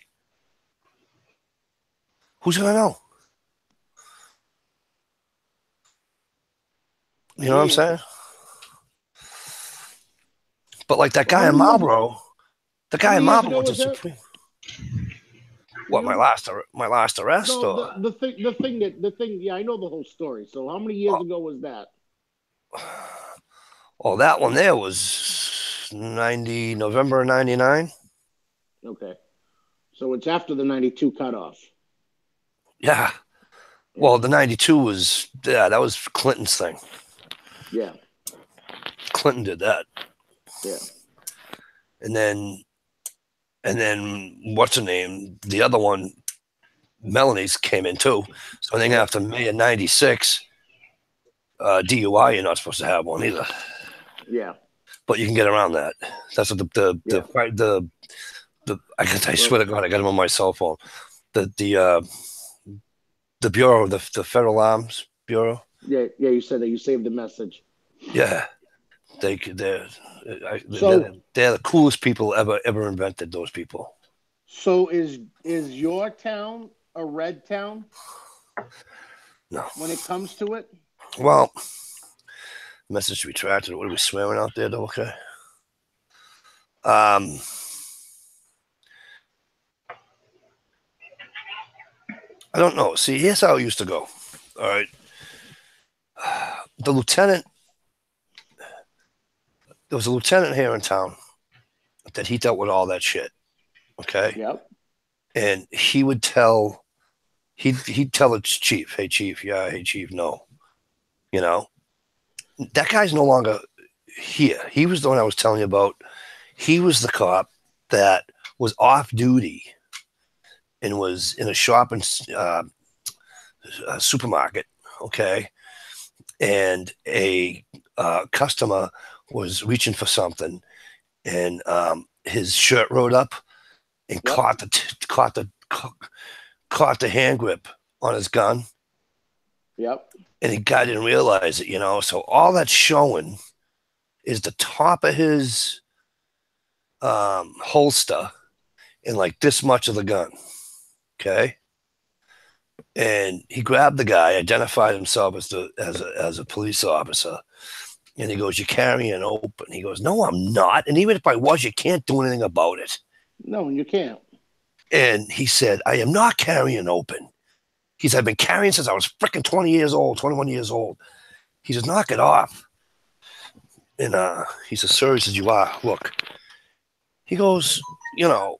Who's going to know? You know what I'm saying? But like that guy in Marlboro, just Supreme. What, my last arrest? No, or? the thing. Yeah, I know the whole story. So how many years ago was that? Oh, that one there was November 99. Okay, so it's after the 92 cutoff. Yeah. Well, the 92 was, that was Clinton's thing. Yeah. Clinton did that. Yeah. And then what's her name? The other one, Melanie's, came in too. So I think after May of 96, DUI, you're not supposed to have one either. Yeah. But you can get around that. That's what I swear to God, I got him on my cell phone. The Bureau, the Federal Arms Bureau. Yeah, you said that you saved the message. Yeah. They're the coolest people ever invented, those people. So is your town a red town? No. When it comes to it? Well, message retracted. What are we swearing out there, though? Okay. I don't know. See, here's how it used to go. All right. The lieutenant, there was a lieutenant here in town that he dealt with all that shit. Okay. Yep. And he would tell, he'd tell the chief, hey, chief, yeah, hey, chief, no. You know, that guy's no longer here. He was the one I was telling you about. He was the cop that was off duty and was in a shopping supermarket, okay? And a customer was reaching for something, and his shirt rode up and caught the hand grip on his gun. Yep. And the guy didn't realize it, you know. So all that's showing is the top of his holster and like this much of the gun. Okay. And he grabbed the guy, identified himself as a police officer. And he goes, "You're carrying open." He goes, "No, I'm not. And even if I was, you can't do anything about it." No, you can't. And he said, "I am not carrying open." He said, "I've been carrying since I was freaking 20 years old, 21 years old." He says, "Knock it off." And he says, "Sir," he says, "you are. Look." He goes, "You know,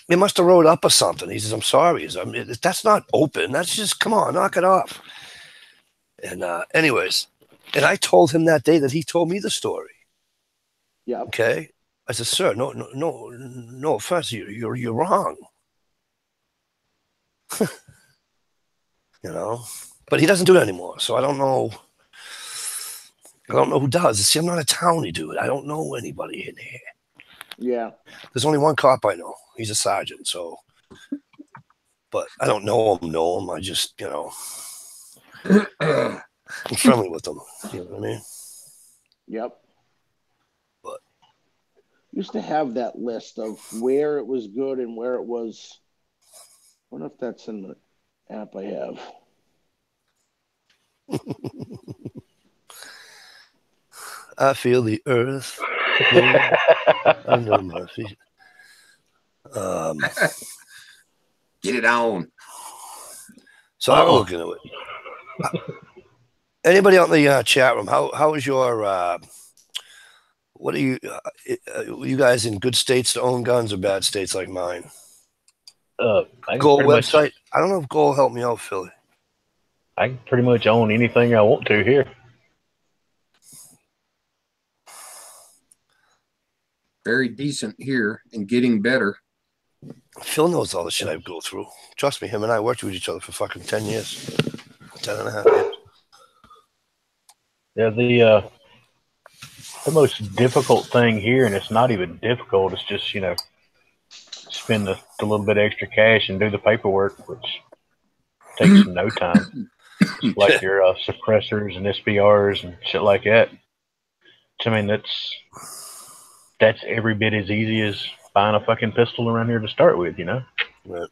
it must have rode up or something." He says, "I'm sorry." He says, "That's not open. That's just, come on, knock it off." And anyways, and I told him that day that he told me the story. Yeah. Okay. I said, "Sir, no offense. You're wrong." You know, but he doesn't do it anymore. So I don't know who does. See, I'm not a townie dude. I don't know anybody in here. Yeah. There's only one cop I know. He's a sergeant. So, but I don't know him. I just, you know, I'm friendly with him. You know what I mean? Yep. But used to have that list of where it was good and where it was. I wonder if that's in the app I have. I feel the earth under my feet. Get it on. So I will look into it. Anybody out in the chat room? How is your? What are you guys in good states to own guns or bad states like mine? Goal website. I don't know if Goal helped me out, Philly. I can pretty much own anything I want to here. Very decent here and getting better. Phil knows all the shit I go through. Trust me, him and I worked with each other for fucking 10 years. 10 and a half years. Yeah, the most difficult thing here, and it's not even difficult, it's just, spend a little bit extra cash and do the paperwork, which takes no time. Like your suppressors and SBRs and shit like that. I mean, that's every bit as easy as buying a fucking pistol around here to start with, Right.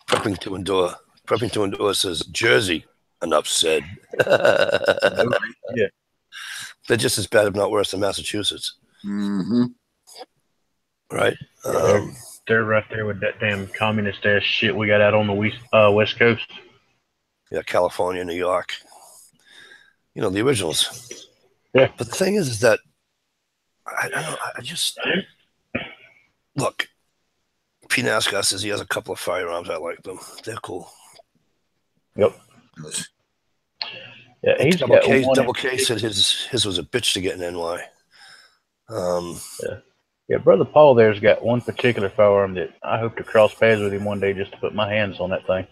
Prepping to endure. Prepping to endure says Jersey. Enough said. Yeah. They're just as bad, if not worse, than Massachusetts. Mm-hmm. Right? They're right there with that damn communist ass shit we got out on the West Coast. Yeah, California, New York. The originals. Yeah. But the thing is that I don't know. I just look. Pete Nascar says he has a couple of firearms. I like them. They're cool. Yep. Yeah, he's Double K said his was a bitch to get in NY. Yeah, Brother Paul there's got one particular firearm that I hope to cross paths with him one day just to put my hands on that thing.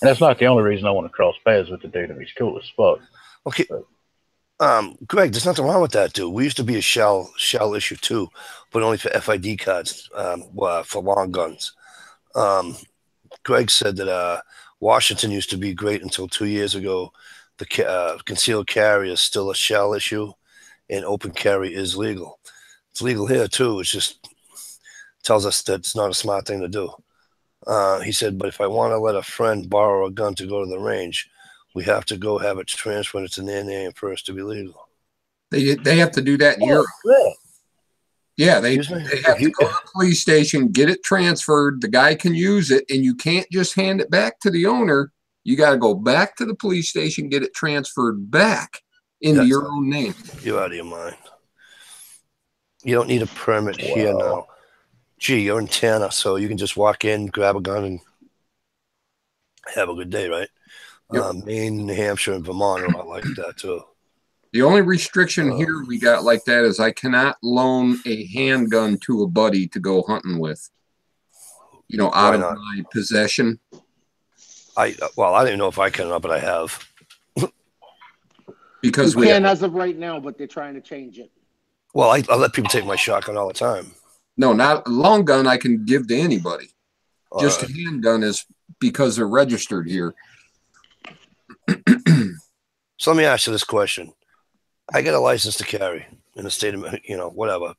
And that's not the only reason I want to cross paths with the dude. He's cool as fuck. Okay. Greg, there's nothing wrong with that, dude. We used to be a shell issue too, but only for FID cards, for long guns. Greg said that Washington used to be great until 2 years ago. The concealed carry is still a shell issue, and open carry is legal. It's legal here too. It just tells us that it's not a smart thing to do. He said, but if I want to let a friend borrow a gun to go to the range, we have to go have it transferred to their name first to be legal. They have to do that in Europe. Yeah, they have to go to the police station, get it transferred. The guy can use it, and you can't just hand it back to the owner. You got to go back to the police station, get it transferred back into your own name. You're out of your mind. You don't need a permit here now. Gee, you're in Tanner, so you can just walk in, grab a gun, and have a good day, right? Yep. Maine, New Hampshire, and Vermont are all like that, too. The only restriction here we got like that is I cannot loan a handgun to a buddy to go hunting with. Out of my possession. I don't even know if I can or not, but I have. Because we can as of right now, but they're trying to change it. Well, I let people take my shotgun all the time. No, not a long gun I can give to anybody. Just a handgun is because they're registered here. So let me ask you this question. I get a license to carry in the state of, whatever.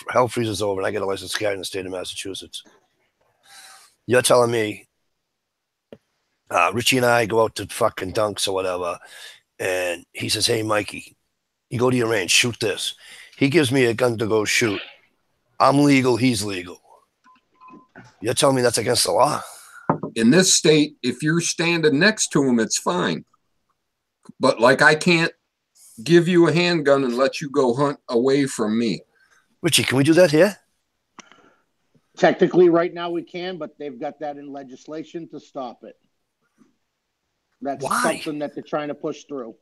Hell freezes over and I get a license to carry in the state of Massachusetts. You're telling me Richie and I go out to fucking dunks or whatever, and he says, hey, Mikey, you go to your range, shoot this. He gives me a gun to go shoot. I'm legal, he's legal. You're telling me that's against the law? In this state, if you're standing next to him, it's fine. But like I can't give you a handgun and let you go hunt away from me. Richie, can we do that here? Technically, right now we can, but they've got that in legislation to stop it. That's something that they're trying to push through.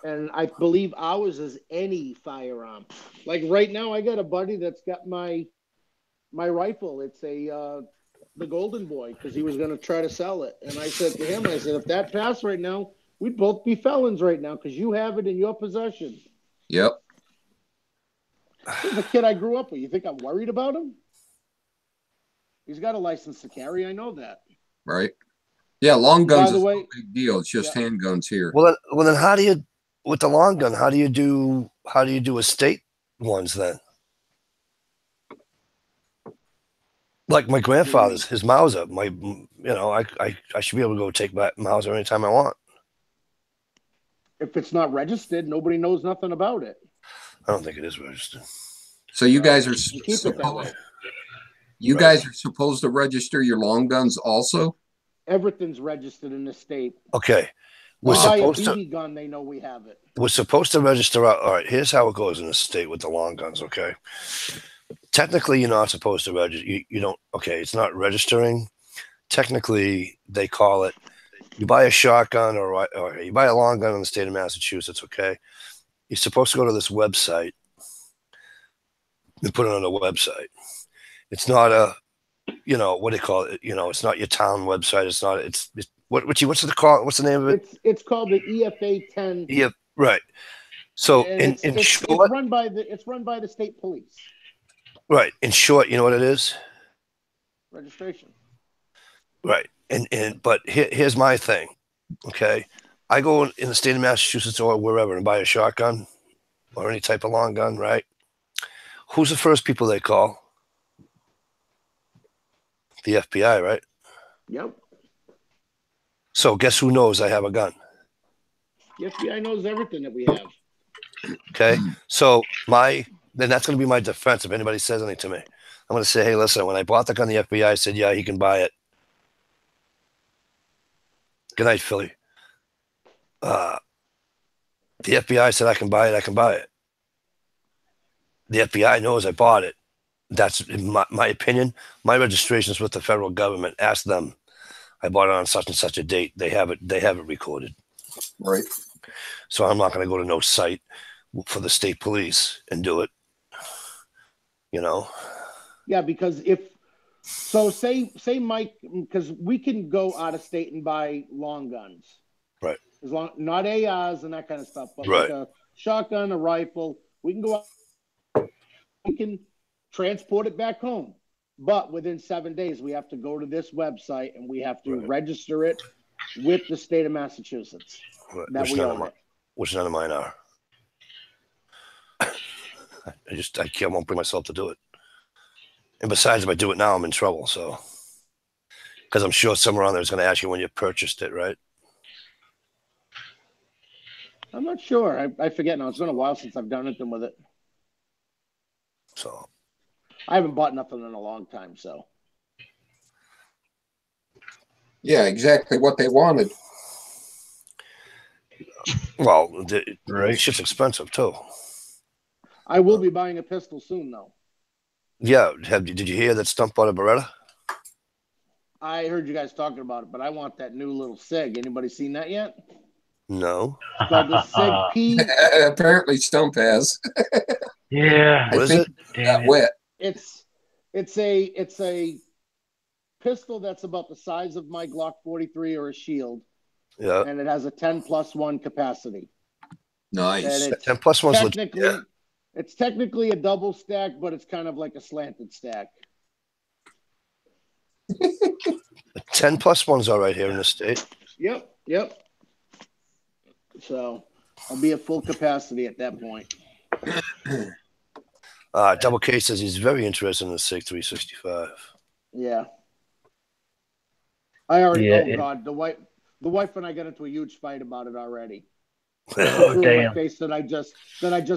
And I believe ours is any firearm. Like right now, I got a buddy that's got my rifle. It's the Golden Boy, because he was going to try to sell it. And I said to him, if that passed right now, we'd both be felons right now because you have it in your possession. Yep. This is the kid I grew up with. You think I'm worried about him? He's got a license to carry. I know that. Right. Yeah, long guns is no big deal. It's just handguns here. Well, then how do you, with the long gun, how do you do estate ones then? Like my grandfather's, his Mauser. I should be able to go take my Mauser anytime I want. If it's not registered, nobody knows nothing about it. I don't think it is registered. So you guys are supposed to register your long guns also? Everything's registered in the state. Okay. We We're buy a supposed to BB gun, they know we have it. register out. All right, here's how it goes in the state with the long guns, okay? Technically, you're not supposed to register. You don't, okay, it's not registering. Technically, they call it, you buy a shotgun or you buy a long gun in the state of Massachusetts, okay? You're supposed to go to this website and put it on a website. It's not a, what do you call it? It's not your town website. It's not, what's the call? What's the name of it? It's called the EFA 10. Yeah, right. So And in it's short, run by the state police. right. In short, you know what it is? Registration. Right. But here's my thing. Okay. I go in the state of Massachusetts or wherever and buy a shotgun or any type of long gun, right? Who's the first people they call? The FBI, right? Yep. So guess who knows I have a gun? The FBI knows everything that we have. Okay. So then that's going to be my defense if anybody says anything to me. I'm going to say, hey, listen, when I bought the gun, the FBI said, yeah, he can buy it. Good night, Philly. The FBI said I can buy it. I can buy it. The FBI knows I bought it. That's in my opinion. My registration is with the federal government. Ask them. I bought it on such and such a date. They have it recorded. Right. So I'm not going to go to no site for the state police and do it. Yeah, because say Mike, because we can go out of state and buy long guns. Right. Not ARs and that kind of stuff, but right. like a shotgun, a rifle. We can go out, we can transport it back home. But within 7 days, we have to go to this website and we have to register it with the state of Massachusetts. Right. That we own it. Which none of mine are. I won't bring myself to do it. And besides, if I do it now, I'm in trouble. So, because I'm sure somewhere on there is going to ask you when you purchased it, right? I'm not sure. I forget now. It's been a while since I've done anything with it. So, I haven't bought nothing in a long time. So, yeah, exactly what they wanted. Well, the shit's expensive too. I will be buying a pistol soon, though. Yeah, did you hear that Stump bought a Beretta? I heard you guys talking about it, but I want that new little SIG. Anybody seen that yet? No. It's called the SIG P. Apparently, Stump has. Yeah. What is it? Got wet. It's a pistol that's about the size of my Glock 43 or a Shield. Yeah. And it has a 10+1 capacity. Nice. 10+1's legit. Yeah. It's technically a double stack, but it's kind of like a slanted stack. 10+1's all right here in the state. Yep. So I'll be at full capacity at that point. Double K says he's very interested in the SIG 365. Yeah. I already. Yeah, God, the wife and I got into a huge fight about it already. Oh, damn. My face that I just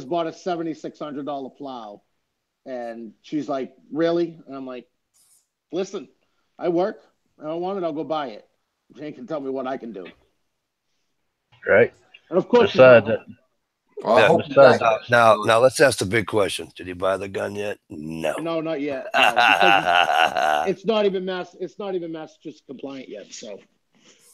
bought a $7,600 plow, and she's like, "Really?" And I'm like, "Listen, I work. I don't want it. I'll go buy it. Jane can tell me what I can do." Right. And of course, Besides that, now let's ask the big question: did he buy the gun yet? No. No, not yet. No, because it's not even Massachusetts compliant yet. So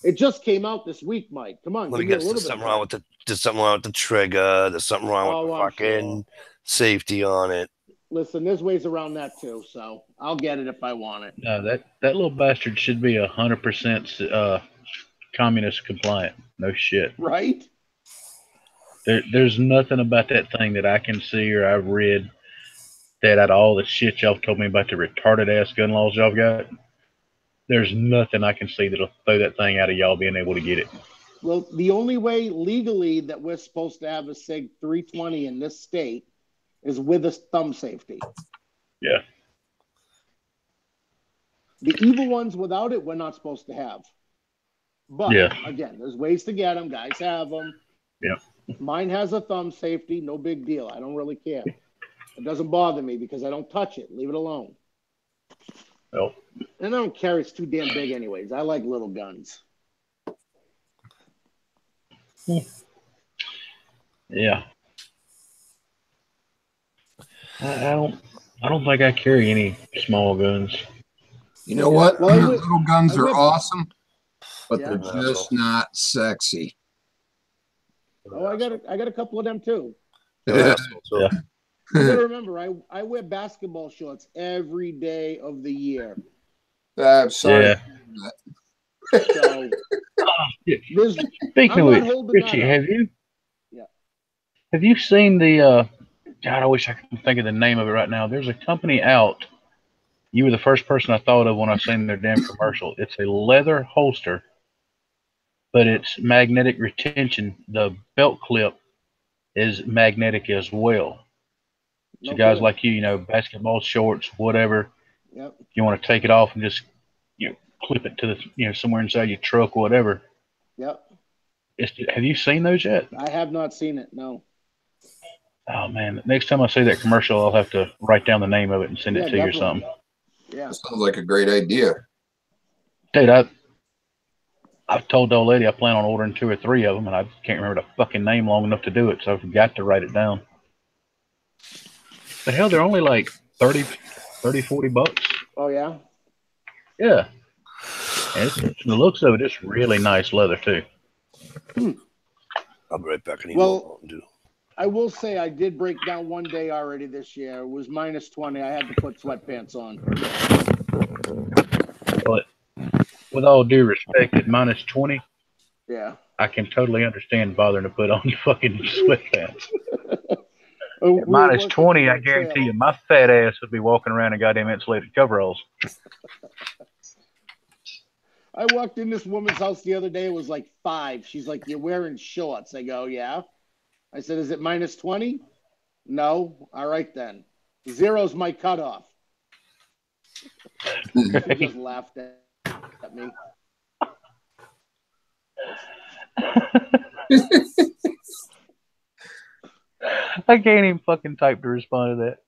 it just came out this week, Mike. Come on, Let me guess. There's something wrong with the trigger. There's something wrong with the fucking safety on it. Listen, there's ways around that too. So I'll get it if I want it. no, that little bastard should be 100% communist compliant. No shit. Right? There's nothing about that thing that I can see or I've read that out of all the shit y'all told me about the retarded ass gun laws y'all got. There's nothing I can see that'll throw that thing out of y'all being able to get it. Well, the only way legally that we're supposed to have a SIG 320 in this state is with a thumb safety. Yeah. The evil ones without it, we're not supposed to have. But again, there's ways to get them. Guys have them. Yeah. Mine has a thumb safety. No big deal. I don't really care. It doesn't bother me because I don't touch it. Leave it alone. Well, And I don't care. It's too damn big, anyways. I like little guns. yeah. I don't think I carry any small guns. You know what? Well, Little guns I are whip- awesome, but Yeah. they're just not sexy. Oh, I got a couple of them too. Yeah. Yeah. You got to remember, I wear basketball shorts every day of the year. I'm sorry. Yeah. So there's. Speaking I'm of not which, holding Richie, that up. Yeah. have you seen the? God, I wish I could think of the name of it right now. There's a company out. You were the first person I thought of when I seen their damn commercial. It's a leather holster, but it's magnetic retention. The belt clip is magnetic as well. So No guys kidding. like you know, basketball shorts, whatever, Yep. if you want to take it off and just clip it to the somewhere inside your truck or whatever. Yep. Have you seen those yet? I have not seen it. No. Oh man, next time I see that commercial, I'll have to write down the name of it and send it Yeah, to you or definitely. something. Yeah. That sounds like a great idea. Dude, I've told the old lady I plan on ordering 2 or 3 of them, and I can't remember the fucking name long enough to do it, so I've got to write it down. But hell, they're only like 30, 40 bucks. Oh yeah. Yeah. And the looks of it, it's really nice leather too. I'll be right back. I need Well, more Mountain Dew. I will say I did break down one day already this year. It was -20. I had to put sweatpants on. But with all due respect, at -20, Yeah. I can totally understand bothering to put on your fucking sweatpants. We At were working -20, in I a guarantee trailer. you, my fat ass would be walking around in goddamn insulated coveralls. I walked in this woman's house the other day. It was like 5. She's like, "You're wearing shorts." I go, "Yeah." I said, "Is it -20?" No. All right then. 0's my cutoff. She just laughed at me. I can't even fucking type to respond to that.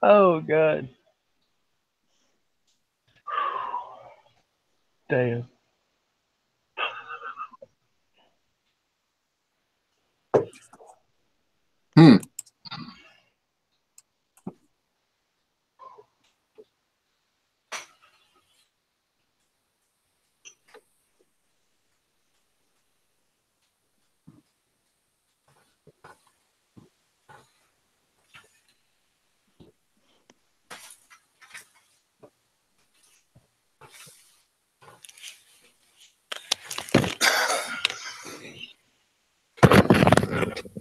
Oh god. Damn.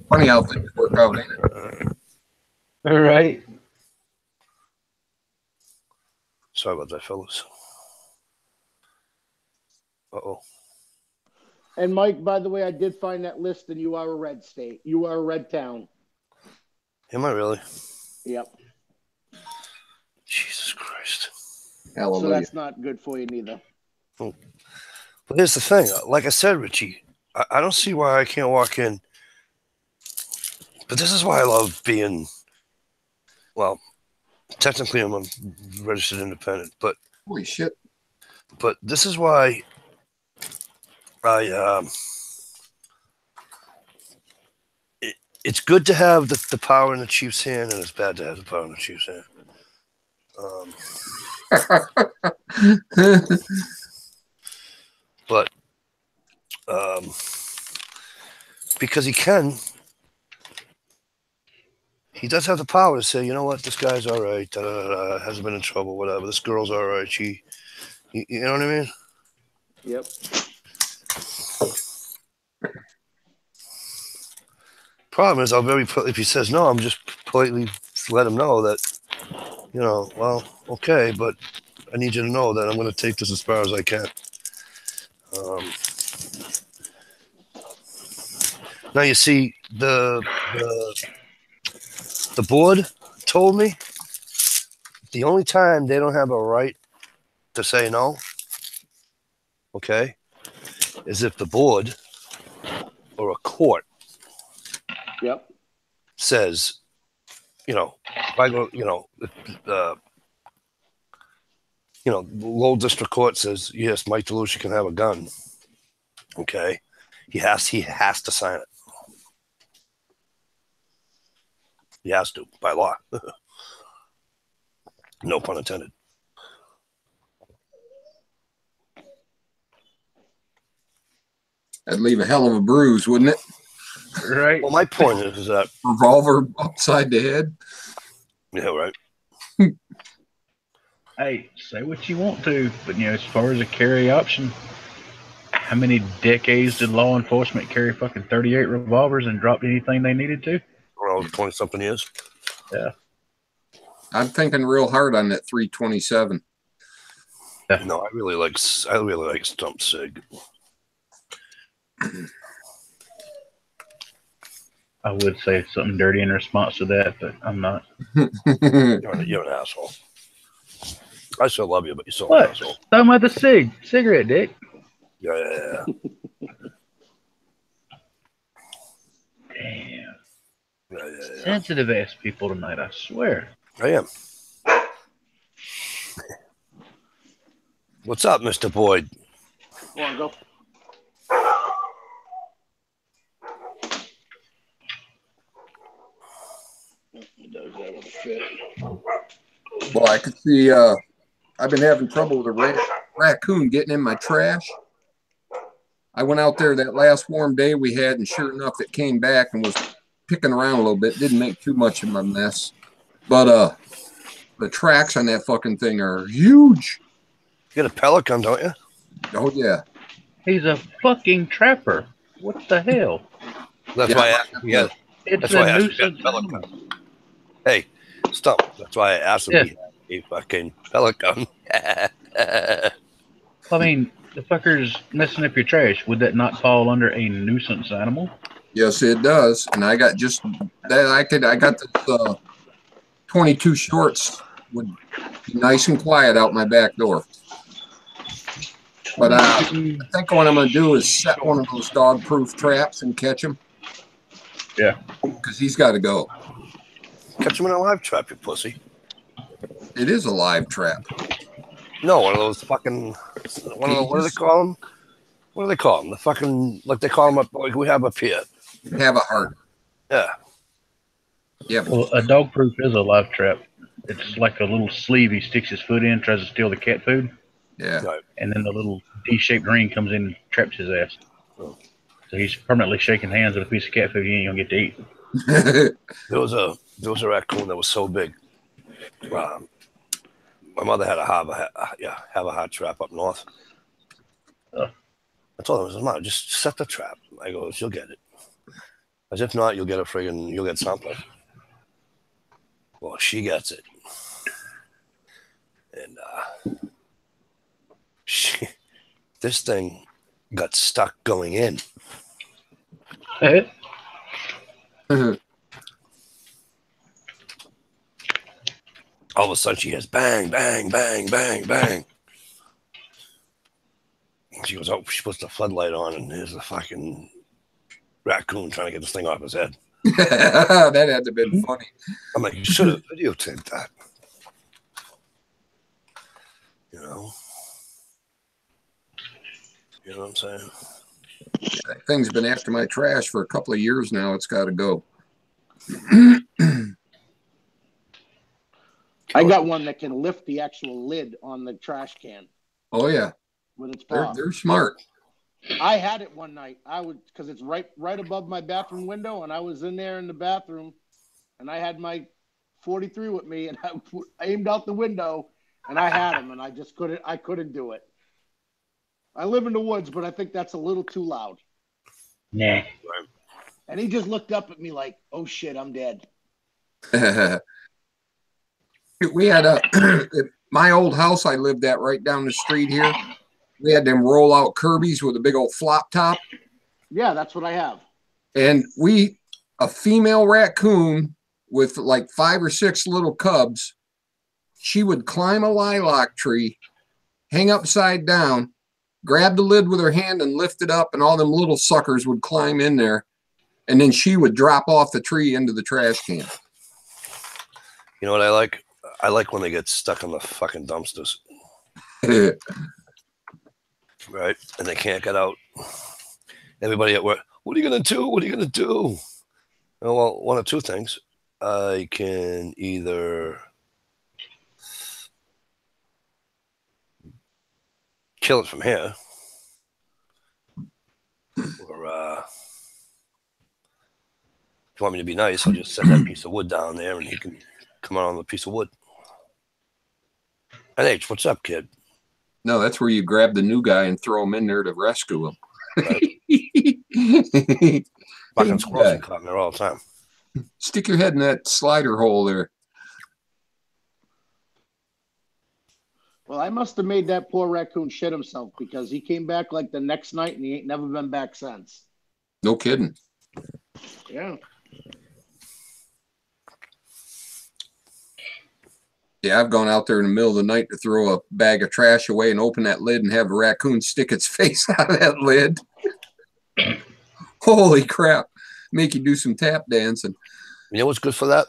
Funny how things work out, ain't it? All right. Sorry about that, fellas. Uh-oh. And Mike, by the way, I did find that list, and you are a red state. You are a red town. Am I really? Yep. Jesus Christ. Hallelujah. So that's not good for you neither. But here's the thing. Like I said, Richie, I don't see why I can't walk in. But this is why I love being, well, technically I'm a registered independent, but Holy shit. But this is why it's good to have the power in the Chiefs' hand, and it's bad to have the power in the Chiefs' hand. But because he does have the power to say, you know what, this guy's all right, hasn't been in trouble, whatever. This girl's all right. You know what I mean? Yep. Problem is, if he says no, I'm just politely let him know that, well, okay, but I need you to know that I'm going to take this as far as I can. Now you see, the board told me the only time they don't have a right to say no, okay, is if the board or a court Yep. says, if I go, the Lowell District Court says, yes, Mike DeLucia can have a gun. Okay. He has to sign it. He has to, by law. No pun intended. That'd leave a hell of a bruise, wouldn't it? Right. Well, my point is that revolver upside the head. Yeah, right. Hey, say what you want to, but as far as a carry option, how many decades did law enforcement carry fucking 38 revolvers and dropped anything they needed to? Around 20-something years. Yeah. I'm thinking real hard on that 327. Yeah. No, I really like Stump Sig. I would say something dirty in response to that, but I'm not. You're an asshole. I still love you, but you're still an asshole. Talking about the cigarette dick. Yeah. Damn. Yeah. Sensitive ass people tonight, I swear. I am. What's up, Mr. Boyd? Go on, go. Well, I could see I've been having trouble with a raccoon getting in my trash. I went out there that last warm day we had, and sure enough, it came back and was picking around a little bit. Didn't make too much of a mess. But the tracks on that fucking thing are huge. You get a pellet gun, don't you? Oh, yeah. He's a fucking trapper. What the hell? That's why I asked him. Yeah. It's a nuisance animal. Hey, Stump. That's why I asked him if he had a fucking pellet gun. I mean, the fucker's messing up your trash. Would that not fall under a nuisance animal? Yes, it does. And I got just that. I got this 22 shorts would be nice and quiet out my back door. But I think what I'm going to do is set one of those dog-proof traps and catch him. Yeah. Because he's got to go. Catch him in a live trap, you pussy. It is a live trap. No, one of those fucking. What do they call them? What do they call them? The fucking, like they call them up, like we have up here. Have a heart. Yeah. Yeah. Well, a dog proof is a live trap. It's like a little sleeve he sticks his foot in, tries to steal the cat food. Yeah. Right. And then the little D-shaped ring comes in and traps his ass. Oh. So he's permanently shaking hands with a piece of cat food he ain't gonna get to eat. There was a raccoon that was so big. My mother had have a hot trap up north. I told her, Mom, just set the trap. I go, she'll get it. As if not, you'll get something. Well, she gets it. And this thing got stuck going in. All of a sudden, she hears bang, bang, bang, bang, bang. She goes, oh, she puts the floodlight on, and there's a fucking raccoon trying to get this thing off his head. That had to have been funny. I'm like, you should have videotaped that. You know what I'm saying? That thing's been after my trash for a couple of years now. It's got to go. I got one that can lift the actual lid on the trash can. Oh, yeah. With its paw. They're smart. I had it one night. Because it's right above my bathroom window, and I was in there in the bathroom, and I had my 43 with me, and I aimed out the window, and I had him, and I just couldn't do it. I live in the woods, but I think that's a little too loud. Nah. And he just looked up at me like, oh shit, I'm dead. We had my old house I lived at right down the street here. We had them roll out Kirby's with a big old flop top. Yeah, that's what I have. And a female raccoon with like 5 or 6 little cubs, she would climb a lilac tree, hang upside down, grab the lid with her hand and lift it up, and all them little suckers would climb in there. And then she would drop off the tree into the trash can. You know what I like? I like when they get stuck in the fucking dumpsters. Right? And they can't get out. Everybody at work, what are you going to do? What are you going to do? Oh, well, one of two things. I can either kill it from here, or if you want me to be nice, I'll just set that piece of wood down there and he can come out on the piece of wood. NH, what's up, kid? No, that's where you grab the new guy and throw him in there to rescue him. Right. Fucking squirrels get caught in there all the time. Stick your head in that slider hole there. Well, I must have made that poor raccoon shit himself because he came back like the next night and he ain't never been back since. No kidding. Yeah. Yeah, I've gone out there in the middle of the night to throw a bag of trash away and open that lid and have a raccoon stick its face out of that lid. Holy crap. Make you do some tap dancing. You know what's good for that?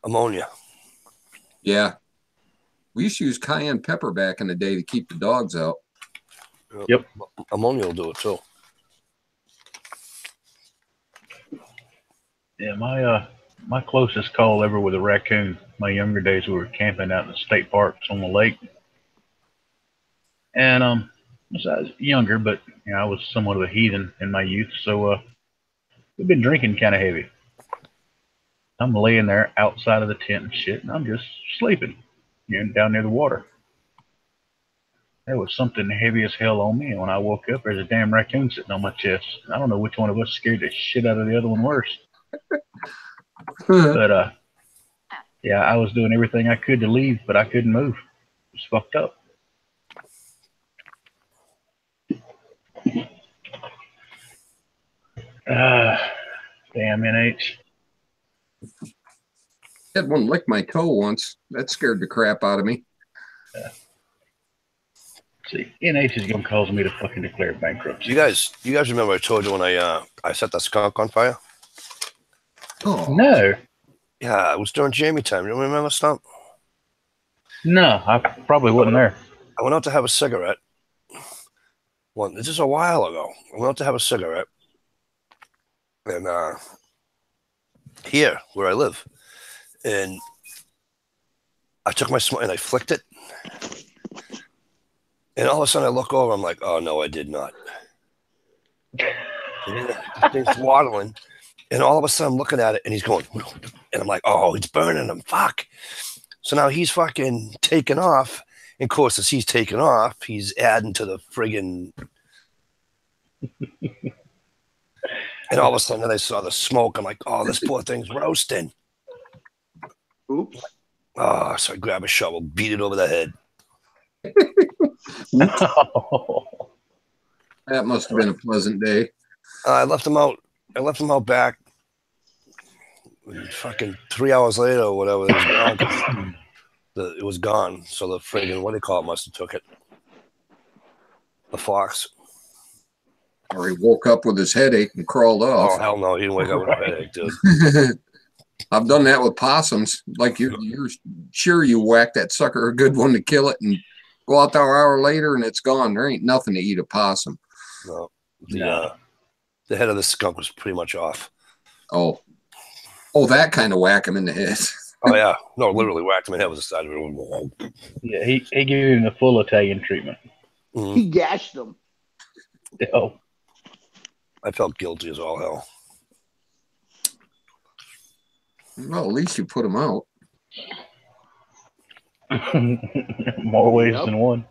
Ammonia. Yeah. We used to use cayenne pepper back in the day to keep the dogs out. Yep. Ammonia will do it too. Yeah, my closest call ever with a raccoon, my younger days, we were camping out in the state parks on the lake. And I was younger, but you know, I was somewhat of a heathen in my youth, so we've been drinking kind of heavy. I'm laying there outside of the tent and shit, and I'm just sleeping, you know, down near the water. There was something heavy as hell on me, and when I woke up, there's a damn raccoon sitting on my chest. I don't know which one of us scared the shit out of the other one worse. But yeah, I was doing everything I could to leave, but I couldn't move. It was fucked up. Damn NH. I had one lick my toe once. That scared the crap out of me. See, NH is gonna cause me to fucking declare bankruptcy. You guys remember I told you when I set that skunk on fire? Oh No. Yeah, it was during Jamie time. You don't remember, Stump? No, I probably wasn't there. I went out to have a cigarette. Well, this is a while ago. I went out to have a cigarette. And here, where I live. And I took my smoke and I flicked it. And all of a sudden I look over, I'm like, oh no, I did not. And the thing's waddling. And all of a sudden I'm looking at it and he's going, and I'm like, oh, it's burning him. Fuck. So now he's fucking taking off. And of course, as he's taking off, he's adding to the friggin'. And all of a sudden I saw the smoke. I'm like, oh, this poor thing's roasting. Oops. Oh, so I grab a shovel, beat it over the head. That must have been a pleasant day. I left him out. I left him out back. And fucking 3 hours later or whatever, it was gone. It was gone. So the friggin', what do you call it, must have took it. The fox. Or he woke up with his headache and crawled Oh, off. hell no. He didn't wake up with a headache, dude. I've done that with possums. Like you're sure you whack that sucker a good one to kill it and go out there an hour later and it's gone. There ain't nothing to eat a possum. No. The head of the skunk was pretty much off. Oh, that kind of whack him in the head. Oh, yeah. No, literally whacked him in the head with the side of it. Yeah, he gave him the full Italian treatment. Mm-hmm. He gashed him. Oh. I felt guilty as all hell. Well, at least you put him out. More ways than one.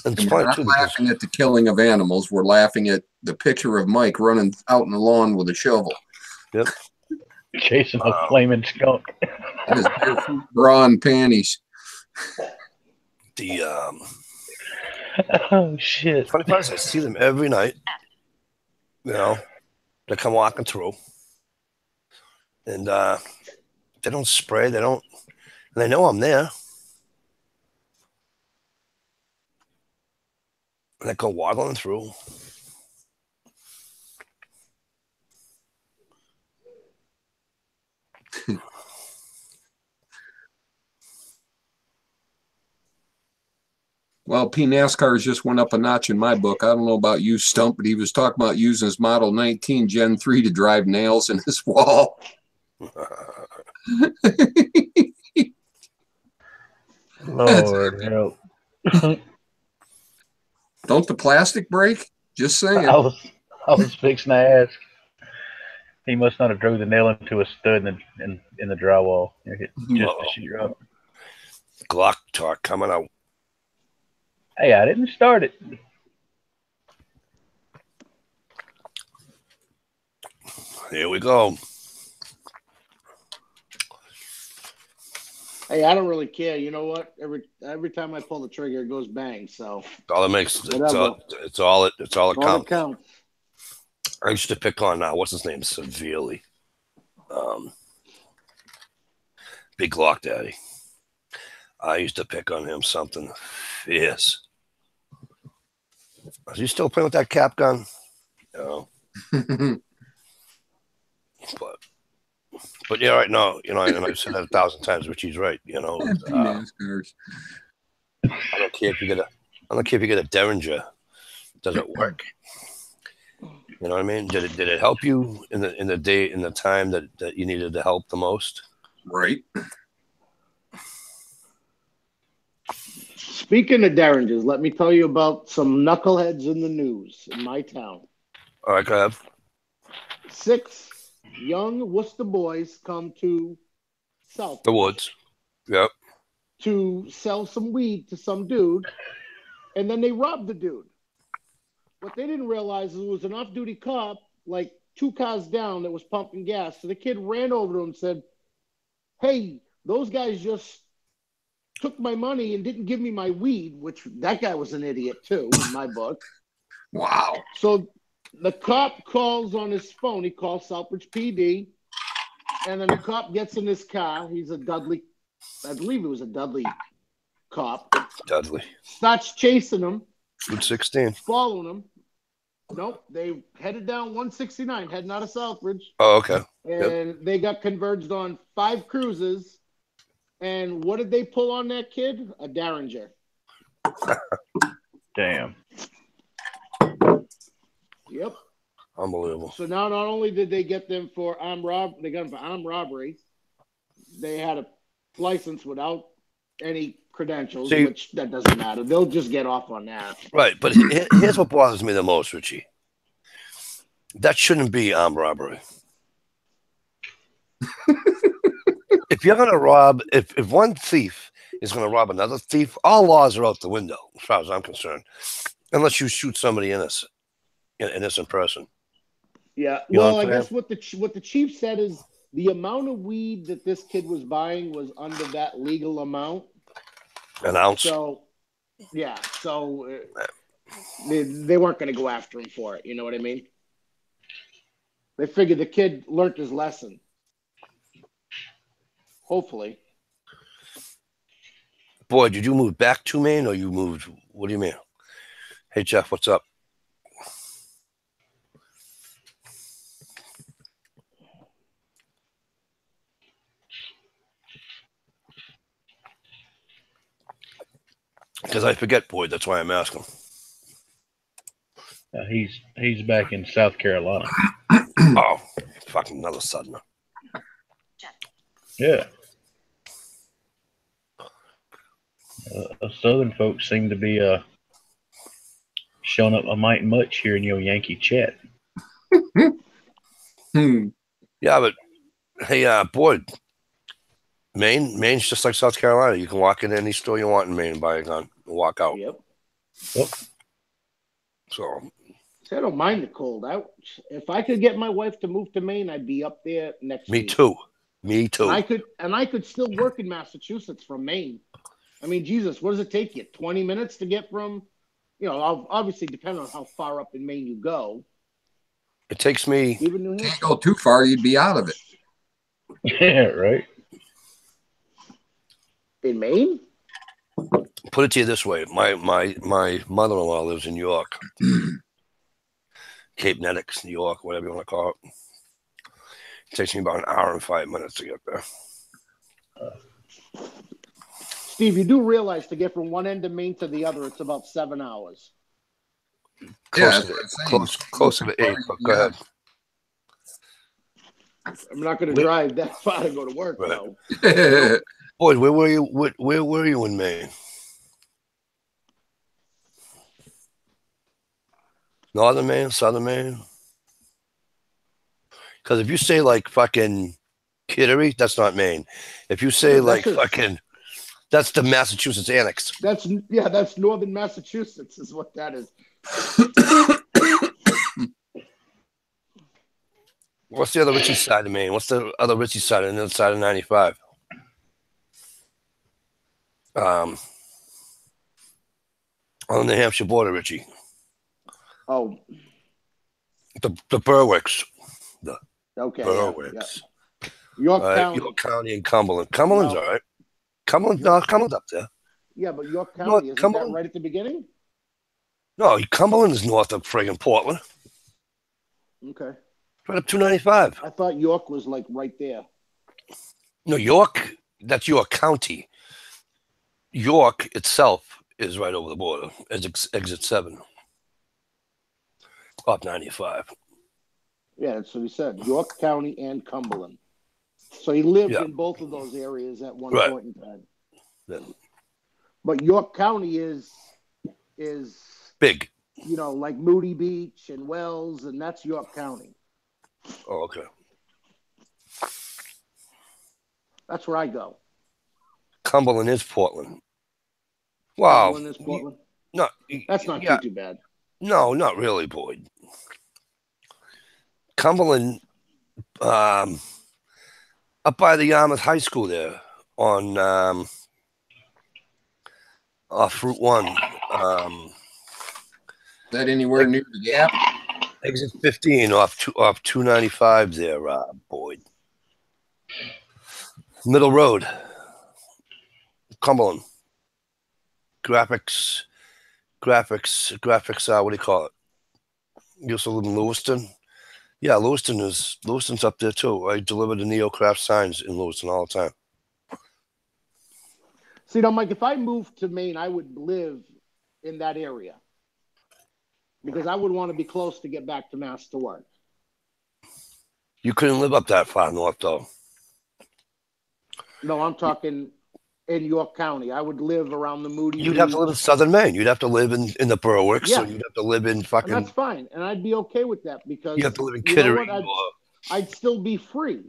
And it's And funny, we're not too, because laughing at the killing of animals. We're laughing at the picture of Mike running out in the lawn with a shovel. yep. Chasing a flaming skunk. And his barefoot bra and panties. The Oh shit. funny part is I see them every night. You know, they come walking through. And they don't spray. They don't. And they know I'm there. And they go waddling through. Well, P NASCAR's just went up a notch in my book. I don't know about you, Stump, but he was talking about using his Model 19 Gen 3 to drive nails in his wall. Lord help. Don't the plastic break? Just saying. I was fixing to ask. He must not have drove the nail into a stud in the drywall. Just to sheet up. Glock talk coming out. Hey, I didn't start it. Here we go. Hey, I don't really care. You know what? Every time I pull the trigger, it goes bang. So All it makes. Whatever. It's all it all that counts. counts. I used to pick on what's his name severely. Big Glock Daddy. I used to pick on him something fierce. Is he still playing with that cap gun? No. But yeah, right. No, and I've said that 1,000 times, which he's right. P NASCAR's. I don't care if you get a Derringer. Does it work? You know what I mean? Did it help you in the time that you needed the help the most? Right. Speaking of Derringers, let me tell you about some knuckleheads in the news in my town. All right, go ahead. 6 young Worcester boys come to South The woods. Yep. to sell some weed to some dude, and then they robbed the dude. What they didn't realize is it was an off-duty cop, like 2 cars down, that was pumping gas. So the kid ran over to him and said, "Hey, those guys just took my money and didn't give me my weed," which that guy was an idiot too, in my book. Wow. So the cop calls on his phone. He calls Southbridge PD, and then the cop gets in his car. He's a Dudley, I believe it was a Dudley cop. Dudley. Starts chasing him, Good 16. following him. Nope, they headed down 169, heading out of Southbridge, Oh, okay. and they got converged on 5 cruises. And what did they pull on that kid? A Derringer. Damn. Yep. Unbelievable. So now, not only did they get them for armed robbery, they had a license without any credentials, See, which that doesn't matter. They'll just get off on that. Right, but here's what bothers me the most, Richie. That shouldn't be armed robbery. If you're going to rob, if one thief is going to rob another thief, all laws are out the window, as far as I'm concerned, unless you shoot somebody innocent person. Yeah. You know Well, what I I'm guess what the chief said is the amount of weed that this kid was buying was under that legal amount. An ounce. So, yeah. So they weren't going to go after him for it. You know what I mean? They figured the kid learned his lesson. Hopefully. Boy, did you move back to Maine or you moved? What do you mean? Hey, Jeff, what's up? Because I forget, Boyd. That's why I'm asking. He's back in South Carolina. Oh, fucking another southerner. Yeah. Southern folks seem to be showing up a mite much here in your Yankee chat. Yeah, but hey, Boyd, Maine's just like South Carolina. You can walk in any store you want in Maine and buy a gun and walk out. Yep. So I don't mind the cold. If I could get my wife to move to Maine, I'd be up there next me week. too. Me too. And I could still work in Massachusetts from Maine. I mean, Jesus, what does it take you? 20 minutes to get from, obviously depending on how far up in Maine you go. It takes me. Even New Can't Hampshire. go too far, you'd be out of it. Yeah, right. In Maine? Put it to you this way: my mother-in-law lives in York, Cape Nedicks, New York, whatever you want to call it. It takes me about an hour and 5 minutes to get there. Steve, you do realize to get from one end of Maine to the other, it's about 7 hours. Close to the 8, but go ahead. I'm not going to drive that far to go to work, Right. though. Boyd, where were you? Where were you in Maine? Northern Maine, Southern Maine? Because if you say like fucking Kittery, that's not Maine. If you say like fucking, that's the Massachusetts annex. That's Northern Massachusetts is what that is. What's the other Ritchie side of Maine? What's the other Ritchie side on the other side of 95? On the New Hampshire border, Ritchie. Oh. The Berwicks. Okay. Berwicks. Yeah. York County. York County and Cumberland. Cumberland's all right. Cumberland's up there. Yeah, but York County, isn't that right at the beginning? No, Cumberland is north of friggin' Portland. Okay. Right up 295. I thought York was like right there. No, York, that's York County. York itself is right over the border as exit 7. Up 95. Yeah, that's what he said. York County and Cumberland. So he lived in both of those areas at one point in time. Yeah. But York County is big. You know, like Moody Beach and Wells, and that's York County. Oh, okay. That's where I go. Cumberland is Portland. Wow. Cumberland is Portland? No. That's not too bad. No, not really, Boyd. Cumberland, up by the Yarmouth High School there on off Route 1. Is that anywhere near the Gap? Exit 15 off 295 there, Boyd. Middle Road. Cumberland. Graphics, what do you call it? You used to live in Lewiston? Yeah, Lewiston's up there too. I deliver the Neocraft signs in Lewiston all the time. See, now, Mike, if I moved to Maine, I would live in that area because I would want to be close to get back to Mass to work. You couldn't live up that far north, though. No, I'm talking in York County. I would live around the Moody. You'd have to live in southern Maine. You'd have to live in the Berwicks. Yeah. So you'd have to live in fucking. And that's fine, and I'd be okay with that because you have to live in Kittery. I'd still be free.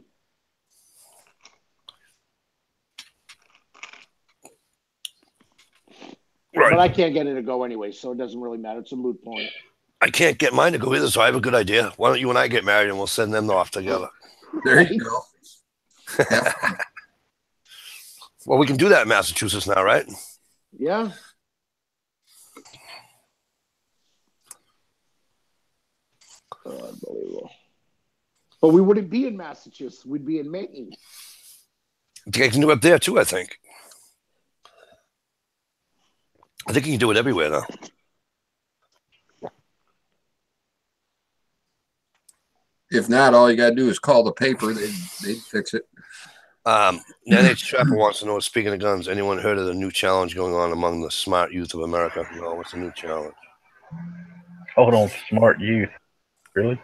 Right. But I can't get it to go anyway, so it doesn't really matter. It's a moot point. I can't get mine to go either, so I have a good idea. Why don't you and I get married and we'll send them off together? There you go. Well, we can do that in Massachusetts now, right? Yeah. Unbelievable. But we wouldn't be in Massachusetts. We'd be in Maine. They can do it up there too, I think. I think you can do it everywhere now. If not, all you got to do is call the paper. They'd fix it. NH Trapper wants to know, speaking of guns, anyone heard of the new challenge going on among the smart youth of America? No, what's the new challenge? Hold on, smart youth. Really?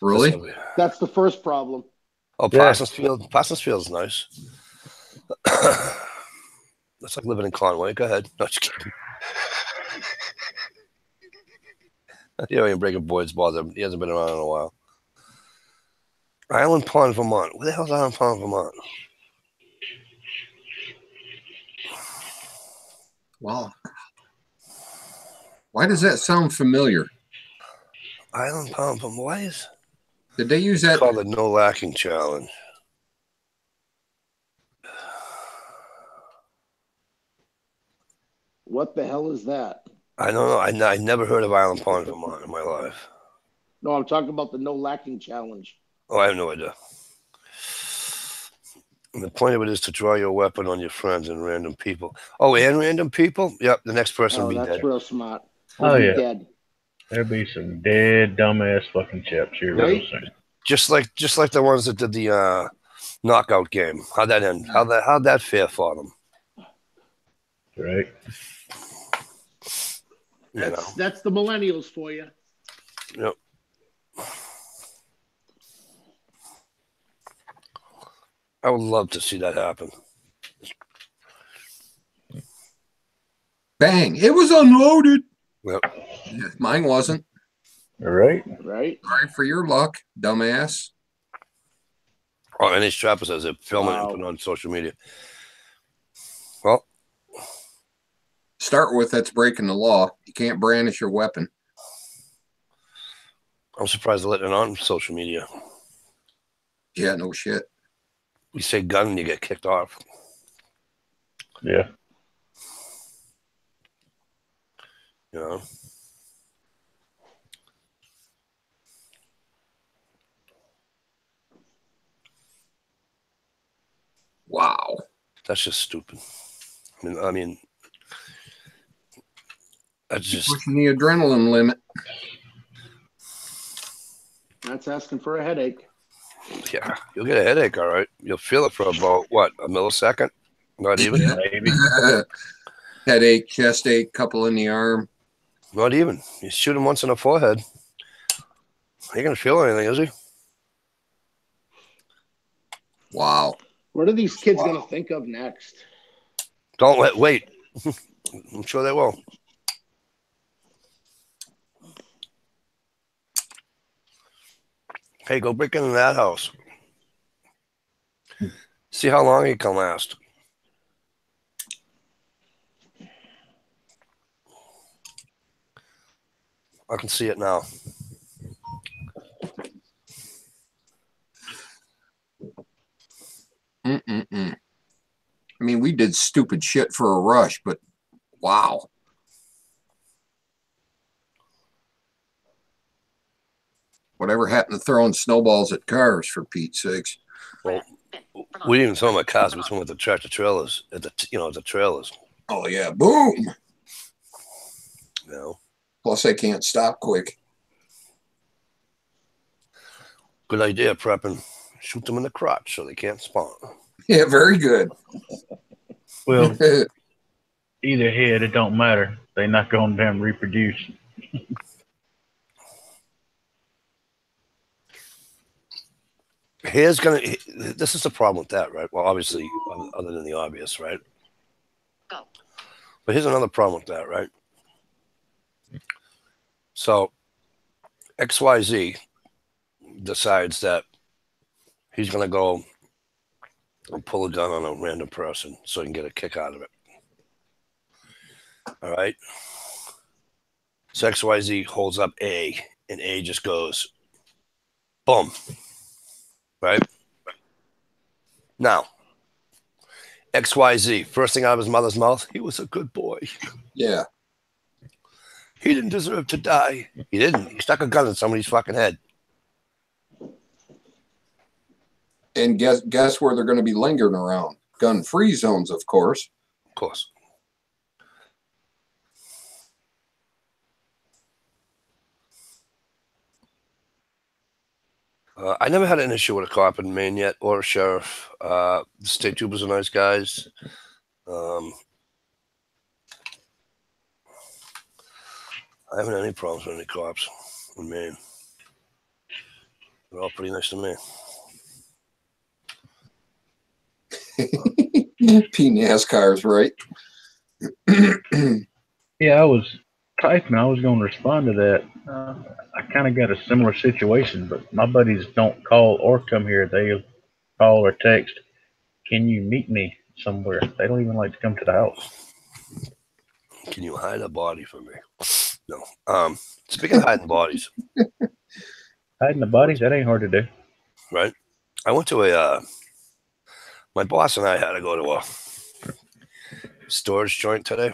Really? That's the first problem. Oh, Yeah. Parsons Field's nice. That's like living in Conway. Go ahead. No, just kidding. You ain't breaking Boyd's bother. He hasn't been around in a while. Island Pond, Vermont. Where the hell's Island Pond, Vermont? Wow. Why does that sound familiar? Island Pond, Vermont. Why is Did they use that? it's called the No Lacking Challenge? What the hell is that? I don't know. I never heard of Island Pond, Vermont in my life. No, I'm talking about the no lacking challenge. Oh, I have no idea. And the point of it is to draw your weapon on your friends and random people. Oh, and random people? Yep, the next person will be that's dead. real smart. Oh, We'll be yeah. dead. There'll be some dead, dumbass fucking chaps here real Right? soon. Just like the ones that did the knockout game. How'd that end? How'd that fare for them? Right. That's the millennials for you. Yep. I would love to see that happen. Bang! It was unloaded. Yep. Yeah, mine wasn't. Right. Right. Sorry for your luck, dumbass. Oh, and his trapper says they're filming it and put it on social media. Well, start with that's breaking the law. You can't brandish your weapon. I'm surprised they're letting it on social media. Yeah, no shit. You say gun and you get kicked off. Yeah. You know? Wow. That's just stupid. I mean that's just pushing the adrenaline limit. That's asking for a headache. Yeah, you'll get a headache, all right. You'll feel it for about, what, a millisecond? Not even? Yeah. Maybe. Headache, chest ache, couple in the arm. Not even. You shoot him once in the forehead. He ain't going to feel anything, is he? Wow. What are these kids going to think of next? Wait. I'm sure they will. Hey, go break into that house. See how long it can last. I can see it now. I mean, we did stupid shit for a rush, but wow. Whatever happened to throwing snowballs at cars, for Pete's sakes? Well, we didn't even throw them at cars. We threw them at the tractor trailers. At the trailers. Oh yeah, boom. You know. Plus, they can't stop quick. Good idea, prepping. Shoot them in the crotch so they can't spawn. Yeah, very good. Well, either head, it don't matter. They not going to damn reproduce. This is the problem with that, right? Well, obviously, other than the obvious, right? Go. But here's another problem with that, right? So, XYZ decides that he's going to go and pull a gun on a random person so he can get a kick out of it. All right? So XYZ holds up A, and A just goes, boom. Right? Now, XYZ, first thing out of his mother's mouth, he was a good boy. Yeah. He didn't deserve to die. He didn't. He stuck a gun in somebody's fucking head. And guess where they're going to be lingering around? Gun-free zones, of course. Of course. I never had an issue with a cop in Maine yet, or a sheriff. The state troopers are nice guys. I haven't had any problems with any cops in Maine. They're all pretty nice to me. P NASCAR's right. Yeah, I was typing. I was going to respond to that. I kind of got a similar situation, but my buddies don't call or come here. They call or text, "Can you meet me somewhere?" They don't even like to come to the house. Can you hide a body from me? No. Speaking of hiding bodies. Hiding the bodies, that ain't hard to do. Right? I went to my boss and I had to go to a storage joint today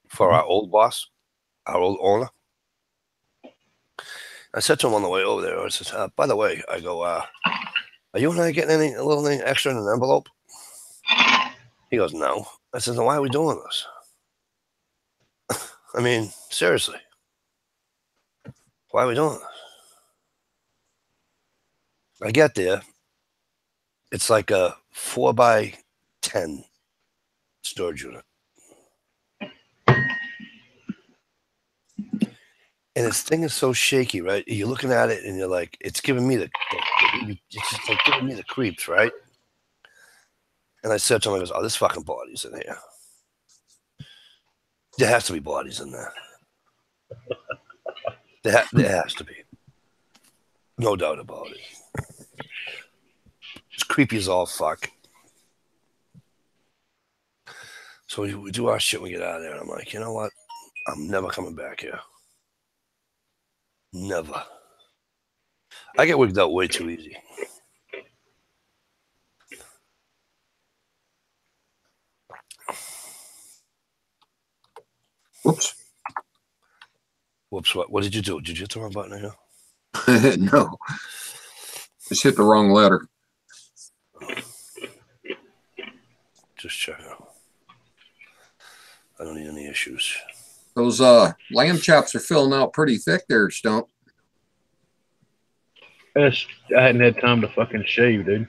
for our old boss, our old owner. I said to him on the way over there, I said, by the way, I go, are you and I getting a little thing extra in an envelope? He goes, no. I said, then why are we doing this? I mean, seriously. Why are we doing this? I get there. It's like a 4x10 storage unit. And this thing is so shaky, right? You're looking at it and you're like, it's giving me it's just like giving me the creeps, right? And I said to him, I goes, oh, there's fucking bodies in here. There has to be bodies in there. There has to be. No doubt about it. It's creepy as all fuck. So we do our shit when we get out of there. And I'm like, you know what? I'm never coming back here. Never. I get wigged out way too easy. Whoops. Whoops, what did you do? Did you hit the wrong button here? No. Just hit the wrong letter. Just checking. I don't need any issues. Those lamb chops are filling out pretty thick there, Stump. I hadn't had time to fucking shave, dude.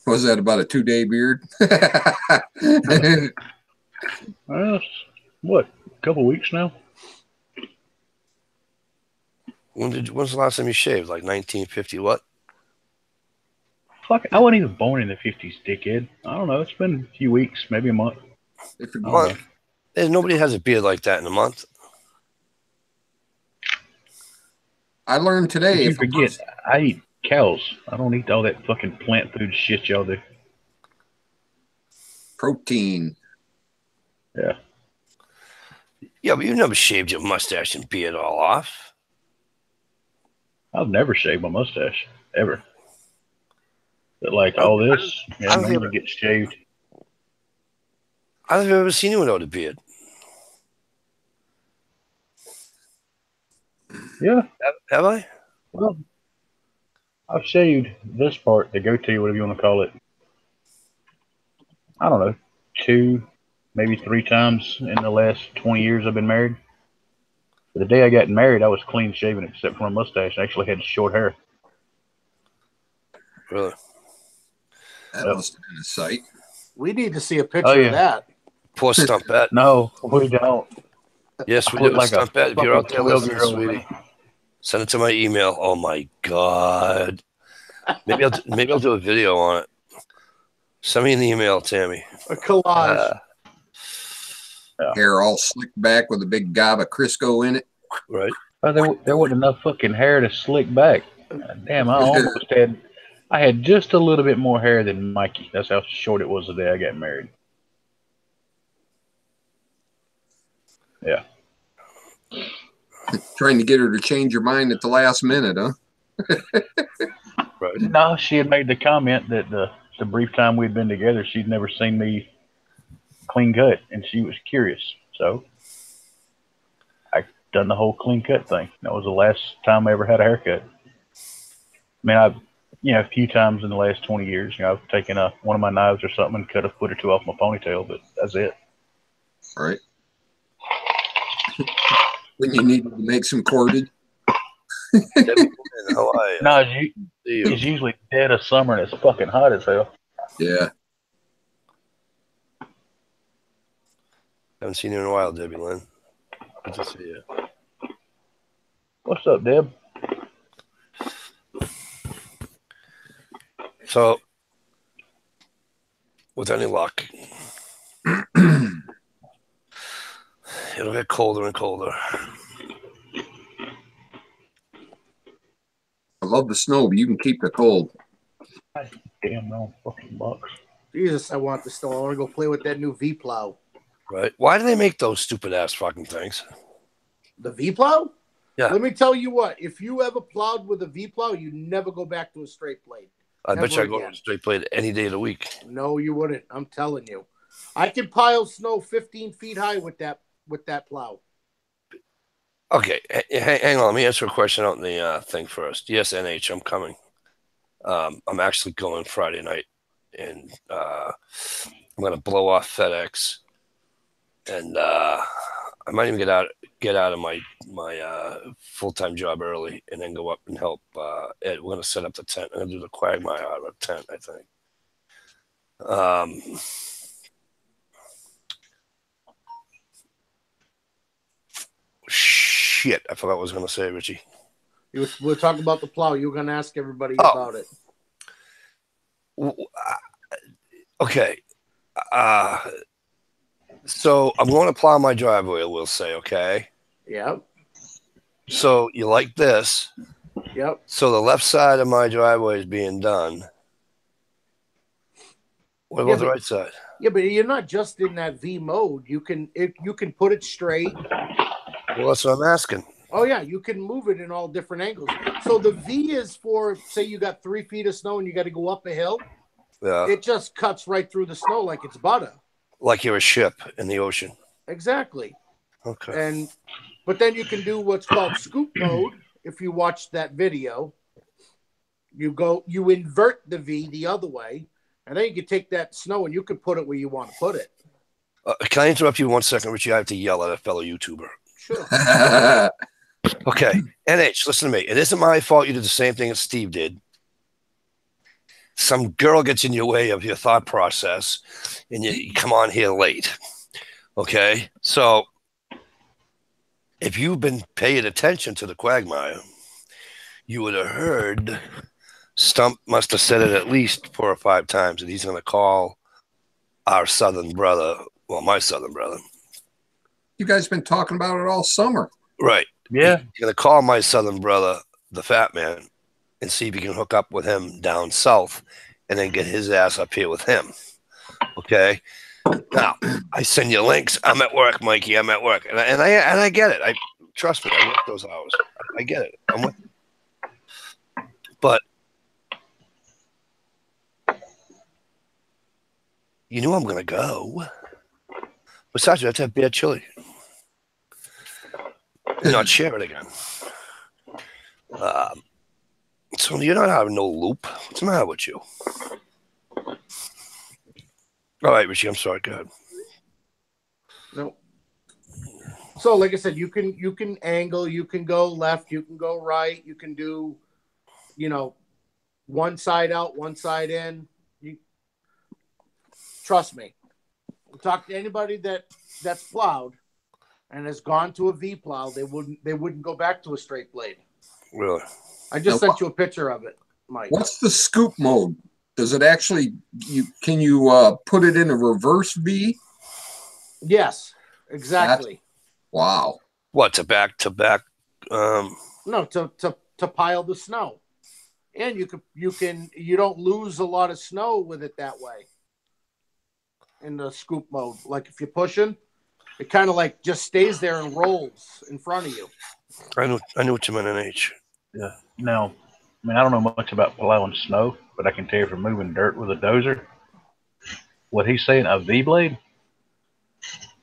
Was that about a 2-day beard? Well, what? A couple weeks now? When's the last time you shaved? Like 1950 what? Fuck, I wasn't even born in the 50s, dickhead. I don't know. It's been a few weeks, maybe a month. If you're A month? Nobody has a beard like that in a month. I learned today. You forget, I eat cows. I don't eat all that fucking plant food shit y'all do. Protein. Yeah. Yeah, but you never shaved your mustache and beard all off. I've never shaved my mustache, ever. But like all this, yeah, normally gets shaved. I don't think I've ever seen you without a beard. Yeah. Have I? Well, I've shaved this part, the goatee, whatever you want to call it. I don't know, 2, maybe 3 times in the last 20 years I've been married. But the day I got married, I was clean shaven except for my mustache. I actually had short hair. Really? That must have been a sight. We need to see a picture of that. Poor Stumpette. No, we don't. Yes, we I look do. like a Stumpette, if you're out there fucking listening, 12-year-old, sweetie, send it to my email. Oh my God. Maybe I'll do a video on it. Send me an email, Tammy. A collage. Hair all slicked back with a big gob of Crisco in it. Right. There wasn't enough fucking hair to slick back. God damn, I had just a little bit more hair than Mikey. That's how short it was the day I got married. Yeah. Trying to get her to change her mind at the last minute, huh? Right. No, she had made the comment that the brief time we'd been together, she'd never seen me clean cut, and she was curious. So I done the whole clean cut thing. That was the last time I ever had a haircut. I mean, a few times in the last 20 years, I've taken one of my knives or something and cut a foot or two off my ponytail, but that's it. Right. When you need to make some cordage. No, it's usually dead of summer and it's fucking hot as hell. Yeah. Haven't seen you in a while, Debbie Lynn. Good to see you. What's up, Deb? So, with any luck, it'll get colder and colder. I love the snow, but you can keep the cold. Damn, no fucking bucks. Jesus, I want the snow. I want to go play with that new V-plow. Right? Why do they make those stupid ass fucking things? The V-plow? Yeah. Let me tell you what. If you ever plowed with a V-plow, you never go back to a straight blade. I bet you I go to a straight blade any day of the week. No, you wouldn't. I'm telling you. I can pile snow 15 feet high with that plow. Okay, hang on. Let me answer a question out in the thing first. Yes, NH, I'm coming. I'm actually going Friday night, and I'm going to blow off FedEx, and I might even get out of my full-time job early and then go up and help Ed. We're gonna set up the tent. I'm gonna do the Quagmire out of a tent, I think. Shit, I forgot what I was gonna say, Richie. We're talking about the plow. You were going to ask everybody about it. Okay. So I'm going to plow my driveway, we'll say, okay? Yep. So you like this. Yep. So the left side of my driveway is being done. What about the right side? Yeah, but you're not just in that V mode. You can put it straight. Well, that's what I'm asking. Oh, yeah, you can move it in all different angles. So the V is for, say you got 3 feet of snow and you got to go up a hill. Yeah. It just cuts right through the snow like it's butter. Like you're a ship in the ocean. Exactly. Okay. But then you can do what's called scoop mode. If you watch that video, you invert the V the other way, and then you can take that snow and you can put it where you want to put it. Can I interrupt you 1 second, Richie? I have to yell at a fellow YouTuber. Sure. Okay. NH, listen to me. It isn't my fault you did the same thing as Steve did. Some girl gets in your way of your thought process, and you come on here late. Okay? So, if you've been paying attention to the Quagmire, you would have heard Stump must have said it at least 4 or 5 times that he's going to call our southern brother, well, my southern brother. You guys been talking about it all summer. Right. Yeah. He's going to call my southern brother, the fat man, and see if he can hook up with him down south and then get his ass up here with him. Okay? Now, I send you links. I'm at work, Mikey. I'm at work. And I get it. Trust me, I work those hours. I get it. I'm with you. But you knew I'm going to go. Besides, you have to have bad chili. And not share it again. So you're not having no loop. What's the matter with you? All right, Richie, I'm sorry. Go ahead. No. So, like I said, you can angle, you can go left, you can go right, you can do, one side out, one side in. Trust me. Talk to anybody that's plowed and has gone to a V plow, they wouldn't go back to a straight blade. Really? I just sent you a picture of it, Mike. What's the scoop mode? Does it actually can you put it in a reverse V? Yes, exactly. Wow. What, to back? No, to pile the snow. And you don't lose a lot of snow with it that way. In the scoop mode. Like if you're pushing, it kind of like just stays there and rolls in front of you. I knew what you meant in H. Yeah. Now, I mean, I don't know much about plowing snow, but I can tell you from moving dirt with a dozer, what he's saying, a V-blade,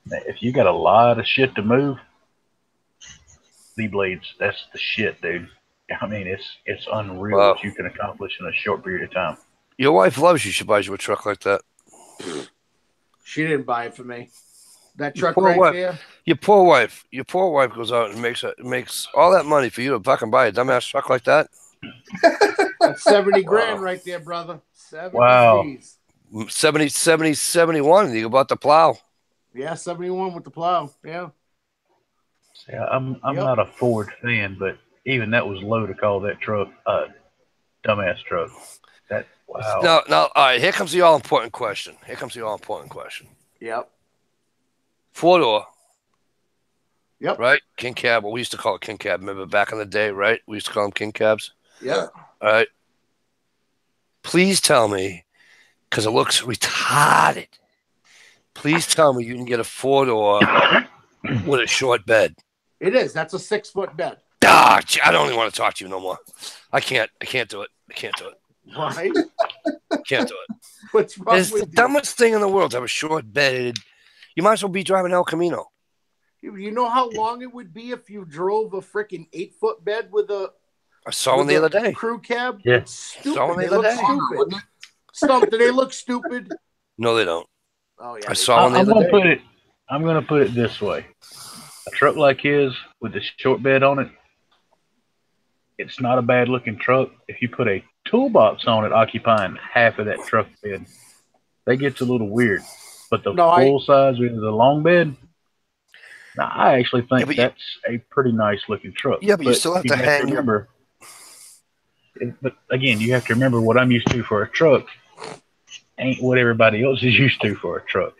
if you got a lot of shit to move, V-blades, that's the shit, dude. I mean, it's unreal what you can accomplish in a short period of time. Your wife loves you. She buys you a truck like that. She didn't buy it for me. That truck there. Your poor wife goes out and makes all that money for you to fucking buy a dumbass truck like that. That's 70 grand right there, brother. 70 wow. G's. 71. You bought the plow. Yeah, 71 with the plow. Yeah. Yeah, I'm not a Ford fan, but even that was low to call that truck a dumbass truck. Wow. Now, all right, here comes the all-important question. Yep. 4-door. Yep. Right? King cab. Well, we used to call it king cab. Remember back in the day, right? We used to call them king cabs. Yeah. All right. Please tell me, because it looks retarded. Please tell me you can get a 4-door with a short bed. It is. That's a 6-foot bed. Ah, I don't even want to talk to you no more. I can't do it. Why? Can't do it. What's wrong It's with the you? dumbest thing in the world to have a short bed. You might as well be driving El Camino. You know how long it would be if you drove a freaking 8-foot bed with a I saw one the other day. crew cab? Yeah. It's stupid. Saw one the They other look day. stupid. Stump, do they look stupid? No, they don't. Oh yeah. I saw one the other day. I'm gonna put it this way. a truck like his with the short bed on it, it's not a bad looking truck. If you put a toolbox on it occupying half of that truck bed, that gets a little weird. But the full size with the long bed, now, I actually think that's a pretty nice looking truck. Yeah, but you still have to hang. Remember, but again, you have to remember what I'm used to for a truck ain't what everybody else is used to for a truck.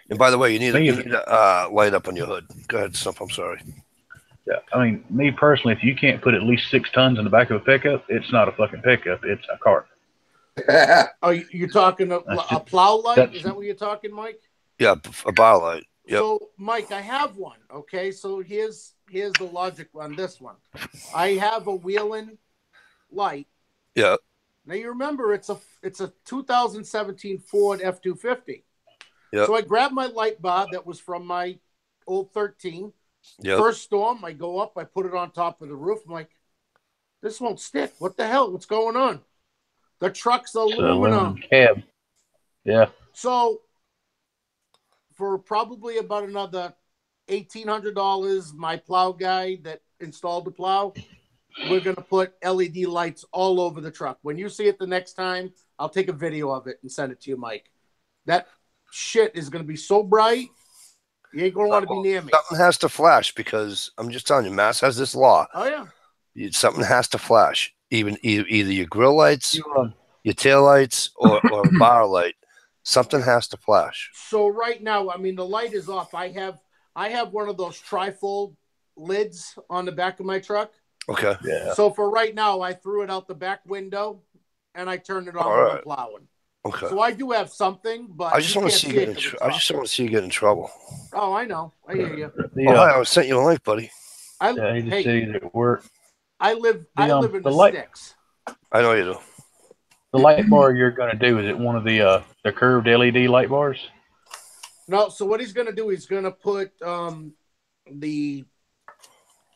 And by the way, you need a light up on your hood. Go ahead, Stump. I'm sorry. Yeah, I mean, me personally, if you can't put at least 6 tons in the back of a pickup, it's not a fucking pickup. It's a cart. Oh, you're talking a plow light? Is that what you're talking, Mike? Yeah, a bar light. Yep. So, Mike, I have one. Okay, so here's the logic on this one. I have a Wheeling light. Yeah. Now you remember it's a 2017 Ford F-250. Yep. So I grabbed my light bar that was from my old 13. Yep. First storm, I go up, I put it on top of the roof. I'm like, this won't stick. What the hell? What's going on? The truck's aluminum. Cab. Yeah. So for probably about another $1,800, my plow guy that installed the plow, we're going to put LED lights all over the truck. When you see it the next time, I'll take a video of it and send it to you, Mike. That shit is going to be so bright, you ain't going to want to be near me. Something has to flash because I'm just telling you, Mass has this law. Oh, yeah. Something has to flash. Either your grill lights, your tail lights, or a bar light. Something has to flash. So right now, I mean, the light is off. I have one of those trifold lids on the back of my truck. Okay. Yeah. So for right now, I threw it out the back window and I turned it on when I'm plowing. Okay. So I do have something, but I just want to see you get I just want to see you get in trouble. Oh, I know. I hear you. I sent you a link, buddy. He just said he's at work. I live in the sticks. I know you do. The light bar you're going to do, is it one of the curved LED light bars? No. So what he's going to do, he's going to put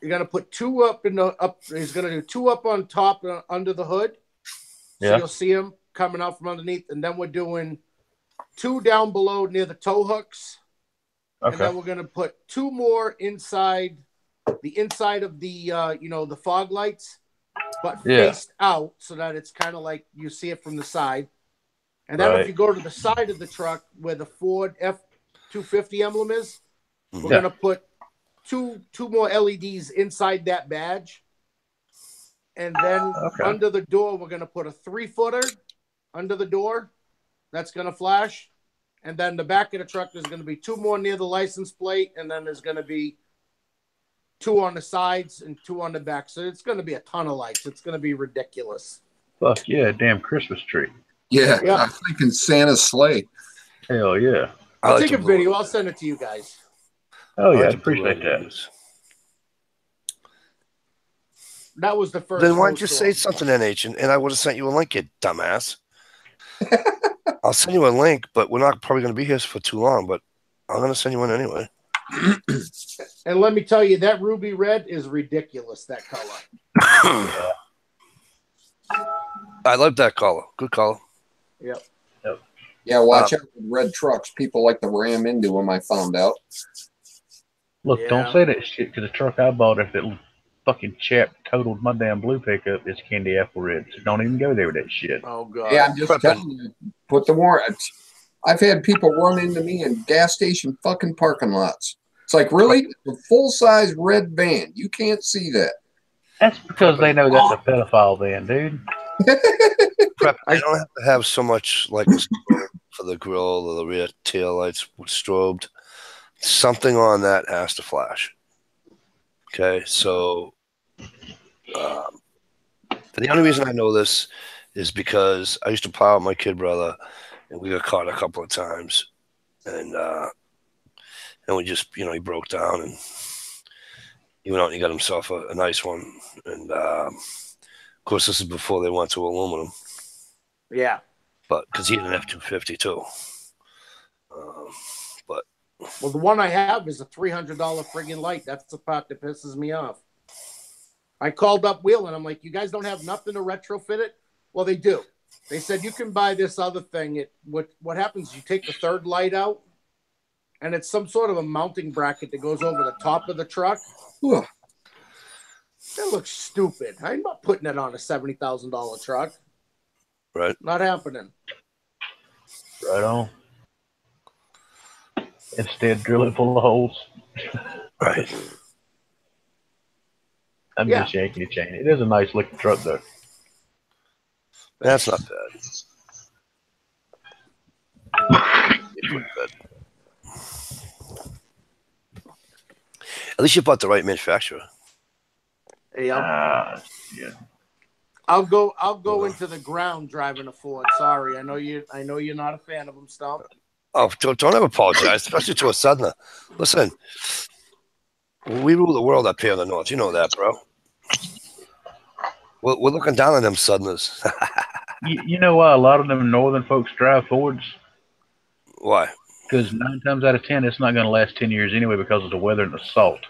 you're going to put 2 up he's going to do 2 up on top under the hood. So you'll see him coming out from underneath. And then we're doing 2 down below near the tow hooks. Okay. And then we're going to put 2 more inside the inside of the, the fog lights, but faced out so that it's kind of like you see it from the side. And then if you go to the side of the truck where the Ford F-250 emblem is, we're going to put two more LEDs inside that badge. And then under the door, we're going to put a 3-footer under the door. That's going to flash. And then the back of the truck, there's going to be 2 more near the license plate. And then there's going to be 2 on the sides and 2 on the back. So it's going to be a ton of lights. It's going to be ridiculous. Fuck yeah, damn Christmas tree. Yeah. I'm thinking Santa's sleigh. Hell yeah. I'll take a video. I'll send it to you guys. Oh yeah, I appreciate that. That was the first. Then why don't you say something, NH, and I would have sent you a link, you dumbass. I'll send you a link, but we're not probably going to be here for too long, but I'm going to send you one anyway. And let me tell you, that ruby red is ridiculous, that color. I love that color. Good color. Yep. Yeah, watch out with red trucks. People like to ram into them, I found out. Look, don't say that shit, because the truck I bought, if it fucking chap totaled my damn blue pickup, it's candy apple red. So don't even go there with that shit. Oh, God. Yeah, I'm just telling you, put the warrant. I've had people run into me in gas station fucking parking lots. It's like, really? It's a full-size red van. You can't see that. That's because they know that's a pedophile van, dude. I don't have to have so much like for the grill or the rear tail lights with strobed. Something on that has to flash. Okay, so the only reason I know this is because I used to plow with my kid brother, and we got caught a couple of times, and we just, he broke down, and he went out and he got himself a nice one, and of course this is before they went to aluminum. Yeah, but because he had an F-250 too. Well, the one I have is a $300 friggin' light. That's the part that pisses me off. I called up Wheel and I'm like, you guys don't have nothing to retrofit it? Well, they do. They said you can buy this other thing. What happens? You take the third light out, and it's some sort of a mounting bracket that goes over the top of the truck. Ugh. That looks stupid. I'm not putting it on a $70,000 truck. Right. Not happening. Right on. Instead, drill it full of holes. Right. I'm just yanking the chain. It is a nice looking truck, though. That's not bad. At least you bought the right manufacturer. Hey, yeah. I'll go into the ground driving a Ford. Sorry, I know you're not a fan of them, Stump. Oh, don't ever apologize, especially to a Southerner. Listen, we rule the world up here in the north. You know that, bro. We're looking down on them Southerners. You know why a lot of them northern folks drive Fords? Why? Because 9 times out of 10, it's not going to last 10 years anyway because of the weather and the salt.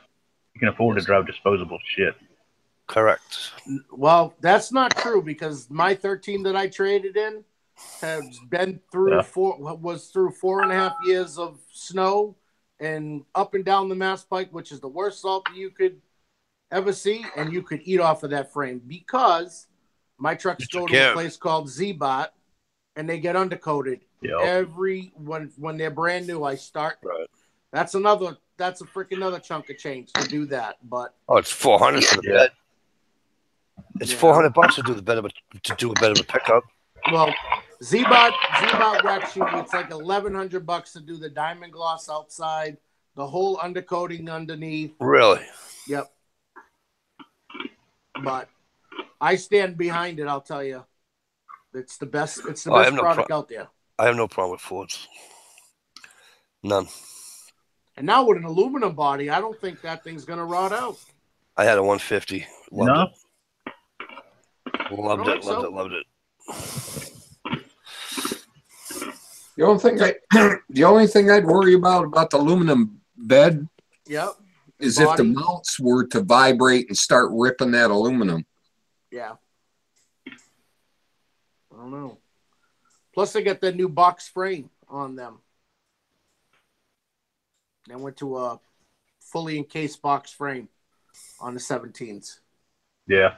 You can afford to drive disposable shit. Correct. Well, that's not true because my 13 that I traded in has been through was through 4.5 years of snow and up and down the Mass Pike, which is the worst salt that you could ever see, and you could eat off of that frame because my trucks go to a place called Z-Bot and they get undercoated when they're brand new. I start. Right. That's a freaking another chunk of change to do that. But it's $400 for the bed. It's $400 to do a bit of a pickup. Well, Z-Bot wax you. It's like $1,100 to do the diamond gloss outside, the whole undercoating underneath. Really? Yep. But I stand behind it. I'll tell you, it's the best. It's the best product out there. I have no problem with Fords. None. And now with an aluminum body, I don't think that thing's gonna rot out. I had a 150. Loved it. Loved it. The only thing I'd worry about the aluminum bed is if the mounts were to vibrate and start ripping that aluminum. Yeah. I don't know. Plus, they got that new box frame on them. They went to a fully encased box frame on the 17s. Yeah.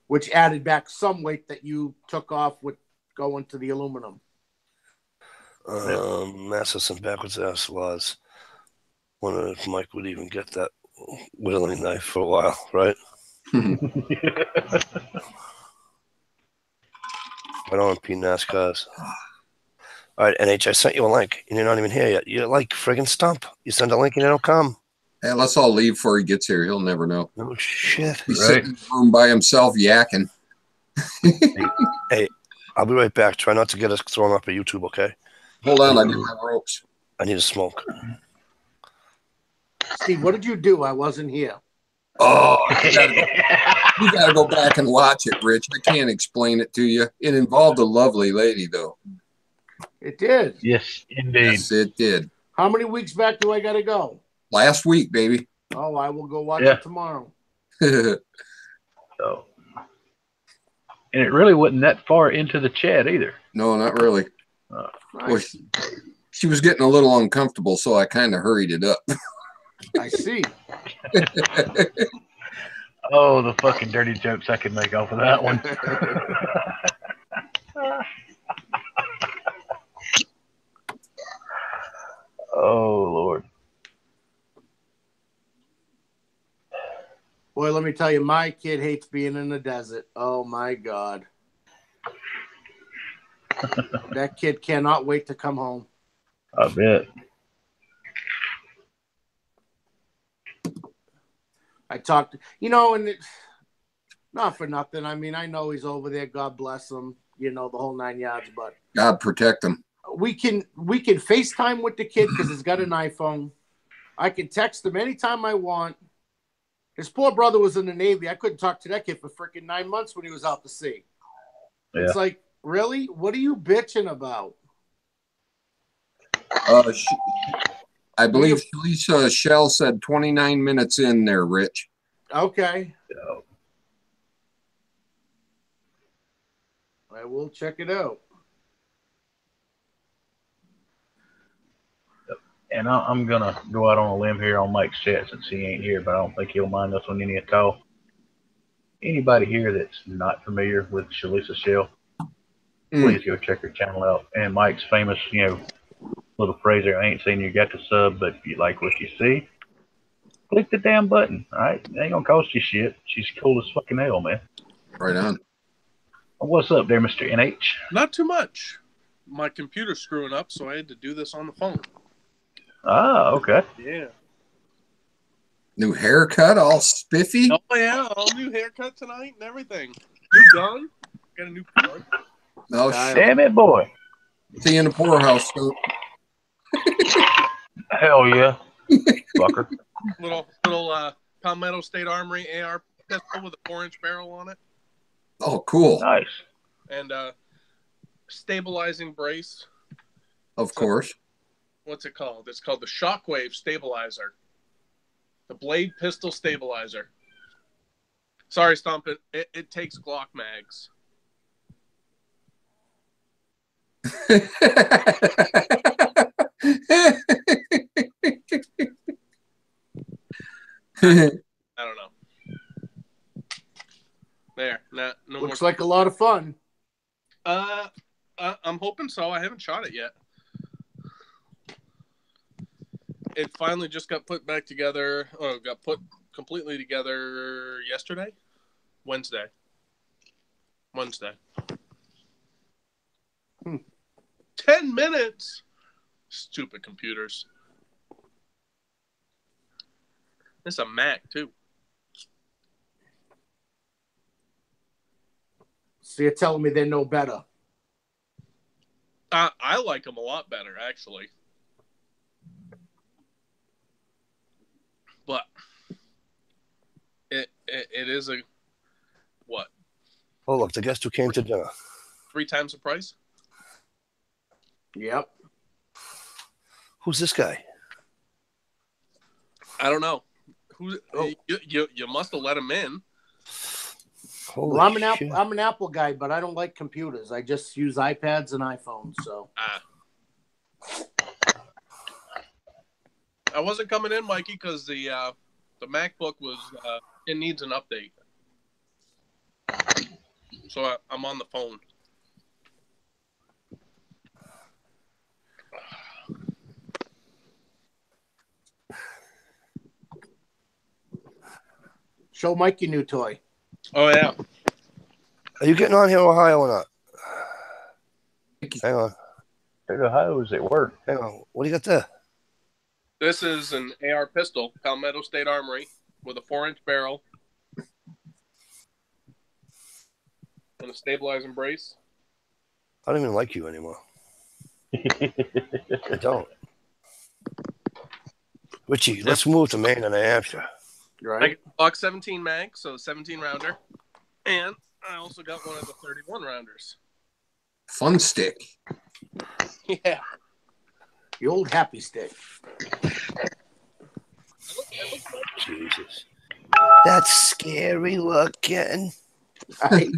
Which added back some weight that you took off with going to the aluminum. Massive some backwards ass laws. Wonder if Mike would even get that whittling knife for a while, right? I don't want to be NASCARs. All right, NH, I sent you a link, and you're not even here yet. You're like friggin' Stump. You send a link, and you don't come. Hey, let's all leave before he gets here. He'll never know. No shit. He's sitting in the room by himself yakking. Hey, I'll be right back. Try not to get us thrown up at YouTube, okay? Hold on, I need my ropes. I need a smoke. Steve, what did you do? I wasn't here. Oh, you gotta go back and watch it, Rich. I can't explain it to you. It involved a lovely lady, though. It did. Yes, indeed. Yes, it did. How many weeks back do I got to go? Last week, baby. Oh, I will go watch it tomorrow. And it really wasn't that far into the chat either. No, not really. Nice. Well, she was getting a little uncomfortable, so I kind of hurried it up. I see. Oh, the fucking dirty jokes I could make off of that one. Oh, Lord. Boy, let me tell you, my kid hates being in the desert. Oh, my God. That kid cannot wait to come home. I bet. I talked, and not for nothing. I mean, I know he's over there. God bless him. The whole 9 yards. But God protect him. We can FaceTime with the kid because he's got an iPhone. I can text him anytime I want. His poor brother was in the Navy. I couldn't talk to that kid for freaking 9 months when he was out to sea. Yeah. It's like, really? What are you bitching about? I believe Lisa Shell said 29 minutes in there, Rich. Okay. Yeah. I will check it out. and I'm gonna go out on a limb here on Mike's chat since he ain't here, but I don't think he'll mind us on any at all. Anybody here that's not familiar with Shalisa Shell, please go check her channel out. And Mike's famous, little phrase there, I ain't saying you got to sub, but if you like what you see, click the damn button. All right, it ain't gonna cost you shit. She's cool as fucking hell, man. Right on. What's up there, Mr. NH? Not too much. My computer's screwing up, so I had to do this on the phone. Ah, okay. Yeah. New haircut, all spiffy. Oh yeah, all new haircut tonight and everything. New gun. Got a new gun. Oh shit! Damn it, boy. See you in the poorhouse. Hell yeah, fucker. Little Palmetto State Armory AR pistol with a 4-inch barrel on it. Oh, cool. Nice. And stabilizing brace. Of course. What's it called? It's called the Shockwave Stabilizer. The Blade Pistol Stabilizer. Sorry, Stomp. It takes Glock mags. I don't know. There. No Looks like a lot of fun. I'm hoping so. I haven't shot it yet. It finally just got put back together. Oh, got put completely together yesterday? Wednesday. 10 minutes? Stupid computers. It's a Mac, too. So you're telling me they know better? I like them a lot better, actually. But it is a what? Oh, look, the guest who came to dinner. 3 times the price? Yep. Who's this guy? I don't know. You must have let him in. Holy Well, shit. I'm an Apple guy, but I don't like computers. I just use iPads and iPhones. So I wasn't coming in, Mikey, because the MacBook was it needs an update. So I'm on the phone. show Mike your new toy. Oh yeah. Are you getting on here, Ohio, or not? Hang on. Who the hose at work? Hang on. What do you got there? This is an AR pistol, Palmetto State Armory, with a 4-inch barrel and a stabilizing brace. I don't even like you anymore. I don't. Richie, let's move to Maine and New Hampshire. Right. I got Glock 17 mag, so 17 rounder, and I also got one of the 31 rounders. Fun stick. Yeah. The old happy stick. Jesus. That's scary looking. Right.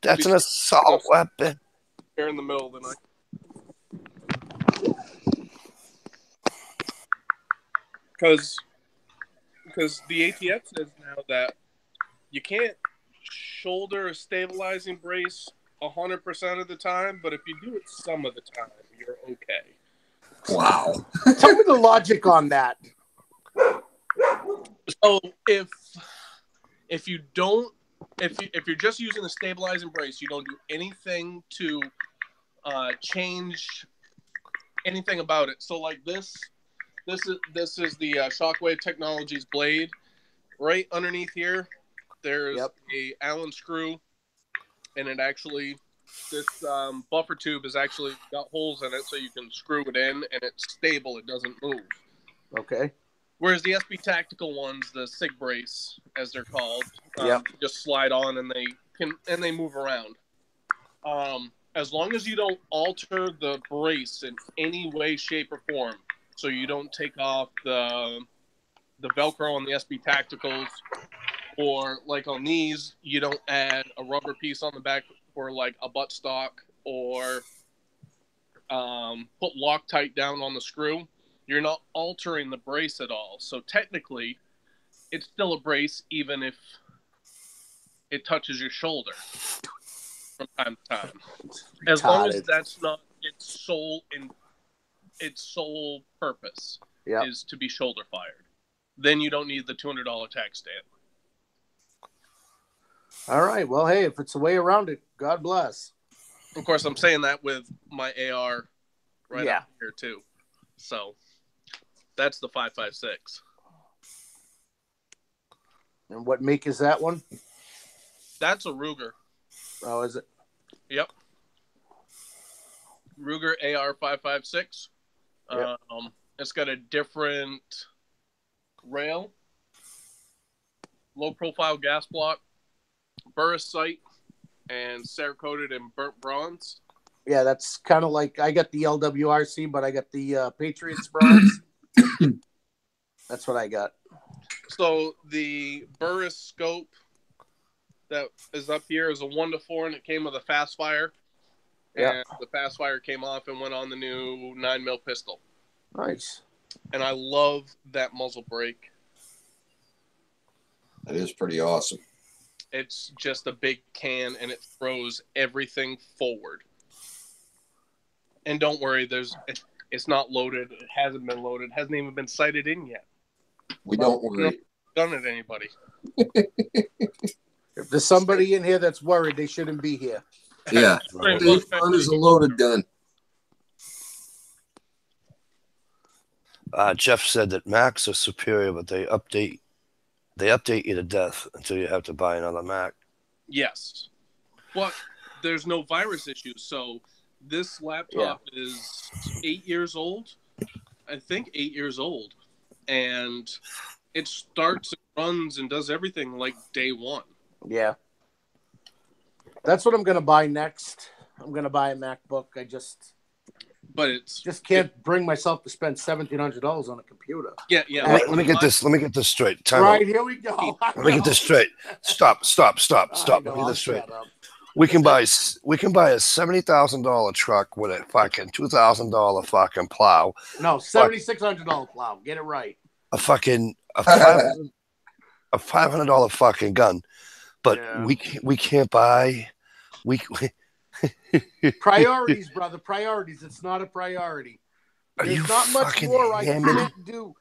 That's an assault weapon. Here in the middle of the night. Because the ATF says now that you can't shoulder a stabilizing brace 100% of the time, but if you do it some of the time, you're okay. Wow. Tell me the logic on that. So if you're just using a stabilizing brace, you don't do anything to change anything about it. So like this is the Shockwave Technologies blade. Right underneath here, there's a Allen screw, and it actually this buffer tube has actually got holes in it, so you can screw it in, and it's stable. It doesn't move. Okay. Whereas the SB Tactical ones, the SIG brace, as they're called, just slide on and they move around. As long as you don't alter the brace in any way, shape, or form, so you don't take off the Velcro on the SB Tacticals, or like on these, you don't add a rubber piece on the back for like a buttstock or put Loctite down on the screw, you're not altering the brace at all. So technically, it's still a brace even if it touches your shoulder from time to time. As long as that's not its sole purpose is to be shoulder fired. Then you don't need the $200 tax stamp. All right. Well, hey, if it's a way around it, God bless. Of course, I'm saying that with my AR up here too. So that's the 5.56. And what make is that one? That's a Ruger. Oh, is it? Yep. Ruger AR 5.56. Yep. It's got a different rail, low profile gas block, Burris sight, and Cerakoted in burnt bronze. Yeah, that's kind of like I got the LWRC, but I got the Patriots bronze. That's what I got. So the Burris scope that is up here is a 1-4, and it came with a fast fire. And the fast fire came off and went on the new 9mm pistol. Nice. And I love that muzzle brake. That is pretty awesome. It's just a big can, and it throws everything forward. And don't worry, it's not loaded. It hasn't been loaded. It hasn't even been sighted in yet. We don't worry. Done it, anybody. If there's somebody in here that's worried, they shouldn't be here. Yeah. Big fun is a loaded gun. Jeff said that Macs are superior, but they update you to death until you have to buy another Mac. Yes. But there's no virus issues. So this laptop is 8 years old. I think 8 years old. And it starts and runs and does everything like day one. Yeah. That's what I'm going to buy next. I'm going to buy a MacBook. I just can't bring myself to spend $1,700 on a computer. Yeah, yeah. Let me get this straight. Time right, out. here we go. Let me get this straight. Stop. Let me get this straight. We can buy a $70,000 truck with a fucking $2,000 fucking plow. No, $7,600 plow. Get it right. A $500 fucking gun, but we can't buy. Priorities, brother. Priorities. It's not a priority. There's not much more I can't do.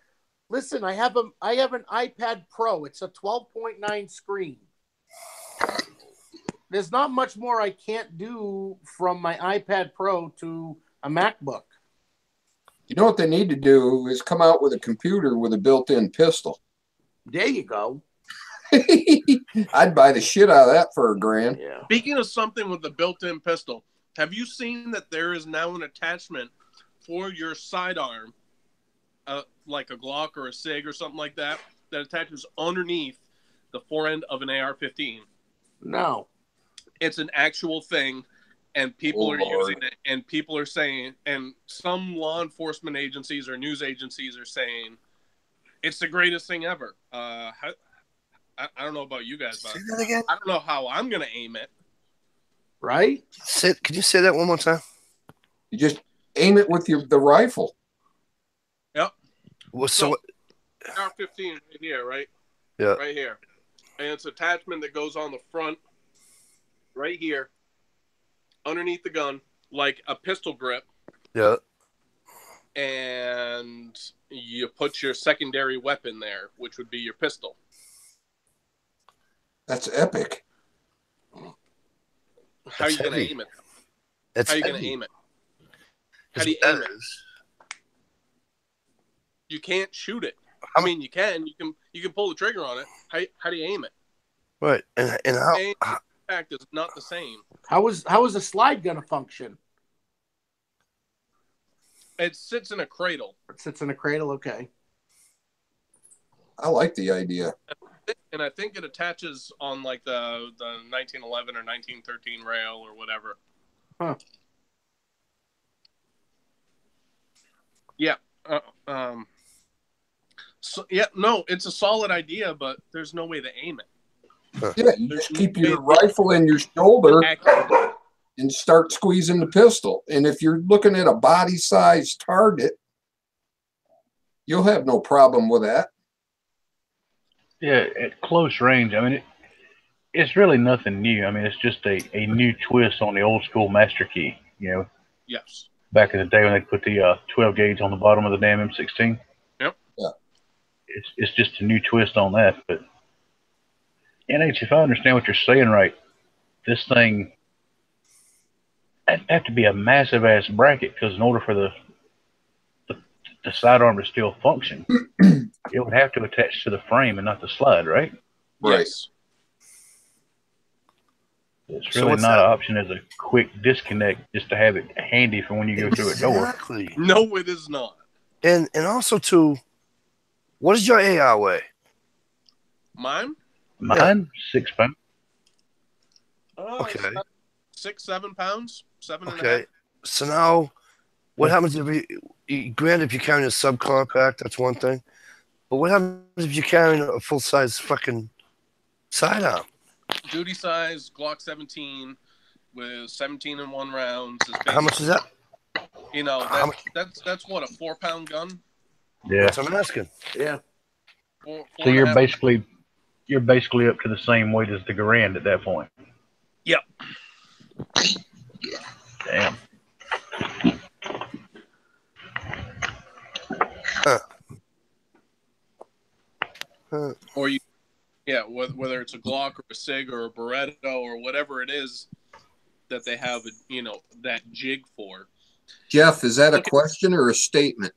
Listen, I have an iPad Pro. It's a 12.9 screen. There's not much more I can't do from my iPad Pro to a MacBook. You know what they need to do is come out with a computer with a built-in pistol. There you go. I'd buy the shit out of that for $1,000. Yeah. Speaking of something with the built-in pistol, have you seen that there is now an attachment for your sidearm, like a Glock or a SIG or something like that, that attaches underneath the forend of an AR-15? No. It's an actual thing, and people are using it, and people are saying, and some law enforcement agencies or news agencies are saying, it's the greatest thing ever. I don't know about you guys, but say that again? I don't know how I'm going to aim it. Right? Can you say that one more time? You just aim it with the rifle. Yep. Well, so AR-15 right here, right? Yeah. Right here. And it's an attachment that goes on the front right here underneath the gun like a pistol grip. Yeah. And you put your secondary weapon there, which would be your pistol. That's epic. How are you going to aim it? How are you going to aim it? How do you aim it? You can't shoot it. I mean, you can. You can pull the trigger on it. How do you aim it? Right, and how? Impact is not the same. How is a slide going to function? It sits in a cradle. It sits in a cradle. Okay. I like the idea. And I think it attaches on like the 1911 or 1913 rail or whatever. Huh. Yeah. So yeah, no, it's a solid idea, but there's no way to aim it. Yeah, you just keep your rifle in your shoulder. and start squeezing the pistol. And if you're looking at a body-sized target, you'll have no problem with that. Yeah, at close range, I mean, it's really nothing new. I mean, it's just a new twist on the old school master key. You know, Yes. back in the day when they put the 12 gauge on the bottom of the damn M16. Yep. Yeah. It's just a new twist on that. But NH, if I understand what you're saying right, this thing that'd have to be a massive ass bracket, because in order for the sidearm to still function, it would have to attach to the frame and not the slide, right? Right. Yes. It's So really what's not that? an option as a quick disconnect, just to have it handy for when you go through a door. Exactly. No, it is not. And also too, what does your AR weigh? Mine? Mine, 6 pounds. Okay. 6, 7 pounds, 7 and a Okay. half. So now, what happens if granted, if you're carrying a subcompact, that's one thing. But what happens if you're carrying a full size fucking sidearm? Duty size Glock 17 with 17 and 1 rounds. How much is that? You know, How that's what, a 4-pound gun? Yeah. That's what I'm asking. Yeah. Four So and a half. you're basically up to the same weight as the Garand at that point. Yep. Damn. Or you, yeah, whether it's a Glock or a Sig or a Beretta or whatever it is that they have, you know, that jig for. Jeff, is that a question or a statement?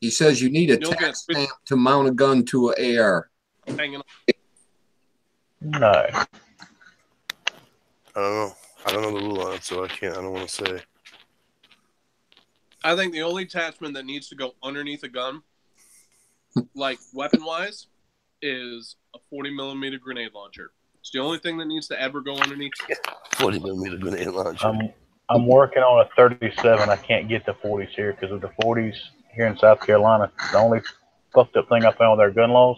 He says you need a You'll tax get- stamp to mount a gun to an AR. Hanging on. No. I don't know. I don't know the rule on it, so I don't want to say. I think the only attachment that needs to go underneath a gun, like weapon-wise, is a 40mm grenade launcher. It's the only thing that needs to ever go underneath. 40mm grenade launcher. I'm working on a 37. I can't get the 40s here because of the 40s here in South Carolina. The only fucked up thing I found with our gun laws,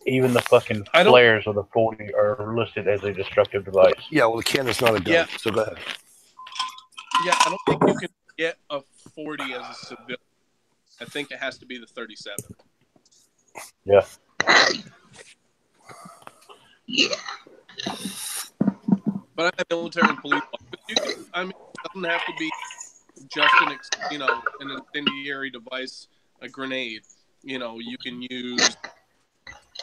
even the fucking flares of the 40 are listed as a destructive device. Yeah, well, the cannon's not a gun. Yeah. So go ahead. Yeah, I don't think you can get a 40 as a civilian. I think it has to be the 37. Yeah. But I have military and police. I mean, it doesn't have to be just an incendiary device, a grenade. You know, you can use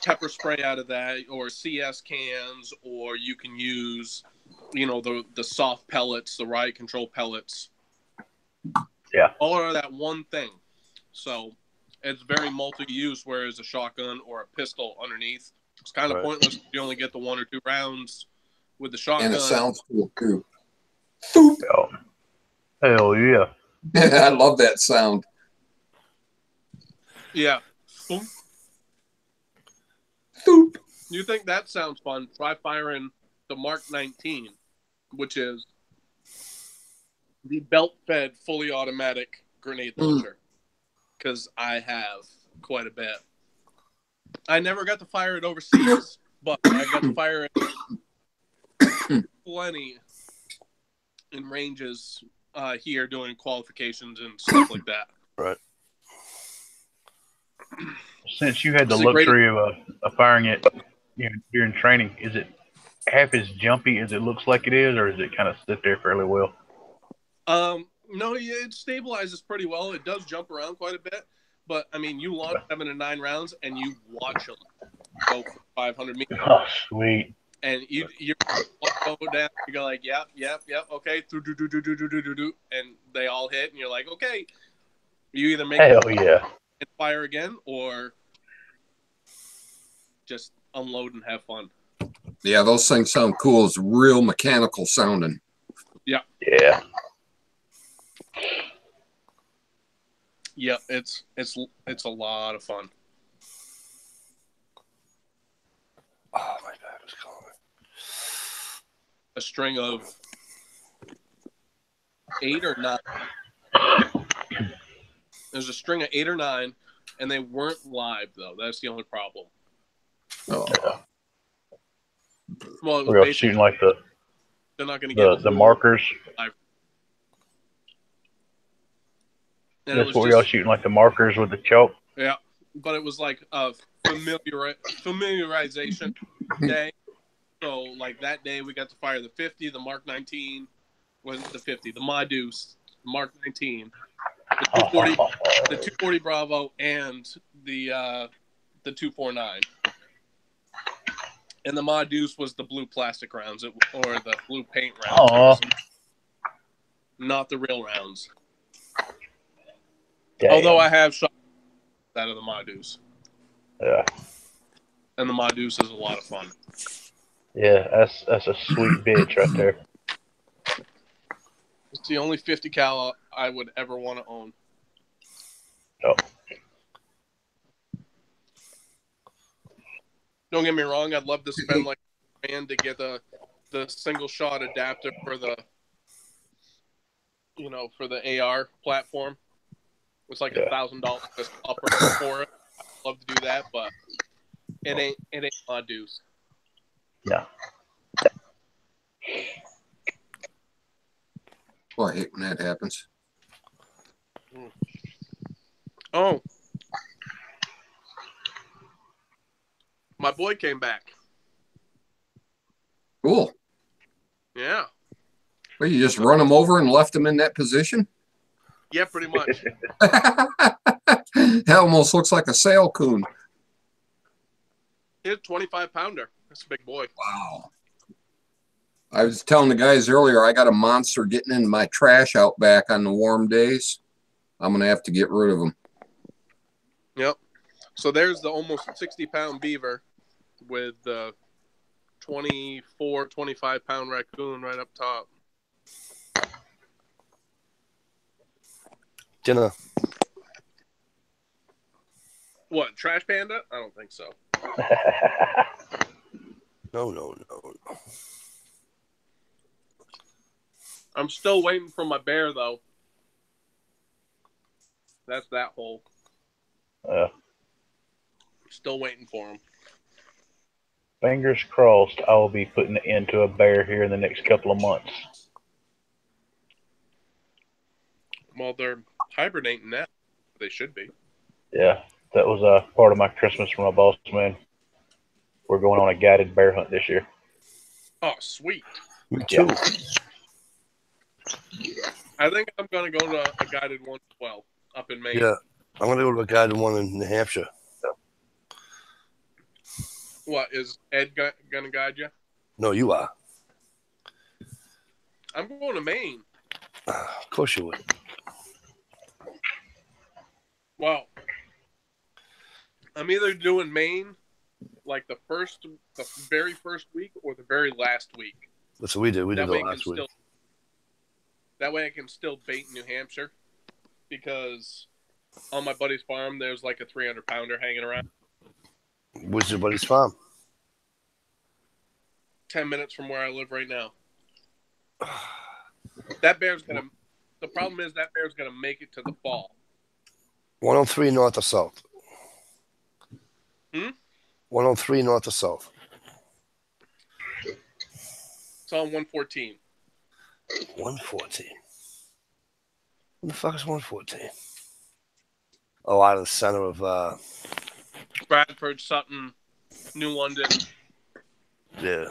pepper spray out of that, or CS cans, or you can use, you know, the soft pellets, the riot control pellets. Yeah. All are that one thing. So it's very multi-use, whereas a shotgun or a pistol underneath, it's kind of pointless if you only get the 1 or 2 rounds with the shotgun. And it sounds cool, too. Oh. Hell yeah. I love that sound. Yeah. Boom. Boop. You think that sounds fun? Try firing the Mark 19, which is the belt-fed, fully automatic grenade launcher. Because I have quite a bit. I never got to fire it overseas, but I got to fire it plenty in ranges here doing qualifications and stuff like that. Right. Since you had the luxury of firing it, you know, during training, is it half as jumpy as it looks like it is, or does it kind of sit there fairly well? No, it stabilizes pretty well. It does jump around quite a bit, but I mean, you launch 7 to 9 rounds and you watch them go for 500 meters. Oh, sweet. And you go down, you go like, yep, okay, and they all hit, and you're like, okay, you either make hell yeah and fire again, or just unload and have fun. Yeah, those things sound cool. It's real mechanical sounding. Yeah. Yeah. Yeah, it's a lot of fun. Oh, my God, it's calling. A string of 8 or 9. There's a string of 8 or 9, and they weren't live though. That's the only problem. Oh. Yeah. Well, it We're was shooting like the They're not going to get the markers. live. And That's what y'all shooting, like the markers with the chalk. Yeah, but it was like a familiarization day. So like that day we got to fire the 50, the Mark 19, was the 50, the Modus, Mark 19, the 240, the 240 Bravo, and the 249. And the Modus was the blue plastic rounds, or the blue paint rounds, not the real rounds. Damn. Although I have shot that of the Modus. Yeah. And the Modus is a lot of fun. Yeah, that's a sweet bitch right there. It's the only 50 cal I would ever want to own. Oh. Don't get me wrong, I'd love to spend like $1,000 to get the single shot adapter for the AR platform. It's like $1,000 just upper for it. I'd love to do that, but it ain't my dues. No. Oh, I hate when that happens. Oh. My boy came back. Cool. Yeah. Well, you just run him over and left him in that position? Yeah, pretty much. That almost looks like a sail coon. He's a 25-pounder. That's a big boy. Wow. I was telling the guys earlier, I got a monster getting into my trash out back on the warm days. I'm going to have to get rid of him. Yep. So there's the almost 60-pound beaver with the 24, 25-pound raccoon right up top. Dinner. What, trash panda? I don't think so. No. I'm still waiting for my bear, though. That's that hole. Still waiting for him. Fingers crossed I will be putting an end to a bear here in the next couple of months. Well, they're hibernating now. They should be. Yeah, that was part of my Christmas from my boss man. We're going on a guided bear hunt this year. Oh, sweet. Me too. I think I'm going to go to a guided one as well, up in Maine. Yeah, I'm going to go to a guided one in New Hampshire. What, is Ed going to guide you? No, you are. I'm going to Maine. Of course you would. Well, I'm either doing Maine like the very first week or the very last week. That's what we did. We did the last week. That way I can still bait in New Hampshire because on my buddy's farm there's like a 300-pounder hanging around. Where's your buddy's farm? 10 minutes from where I live right now. The problem is that bear's gonna make it to the fall. 103 north or south? 103 north or south? It's on 114. 114. What the fuck is 114? Oh, out of the center of Bradford, Sutton, New London. Yeah.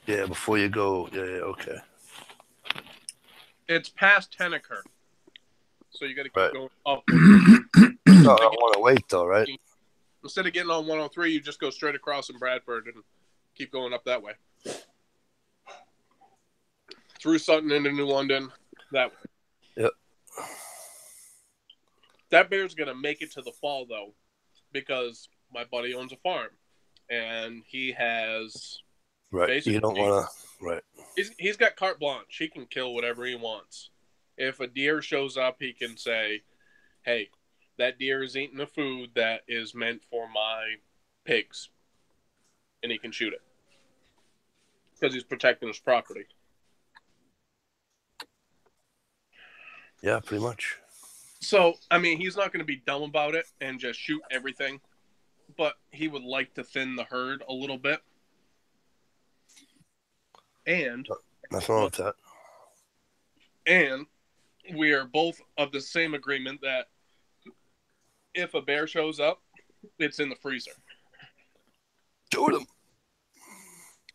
Yeah, before you go. Yeah, okay. It's past Henniker. So you got to keep going up. No, I don't want to wait, though, right? Instead of getting on 103, you just go straight across in Bradford and keep going up that way. Through Sutton into New London, that way. Yep. That bear's going to make it to the fall, though, because my buddy owns a farm. And he has... Right, you don't want to... Right. He's got carte blanche. He can kill whatever he wants. If a deer shows up, he can say, hey, that deer is eating a food that is meant for my pigs. And he can shoot it. Because he's protecting his property. Yeah, pretty much. So, I mean, he's not going to be dumb about it and just shoot everything. But he would like to thin the herd a little bit. And nothing wrong with that. And we are both of the same agreement that if a bear shows up, it's in the freezer. Shoot him.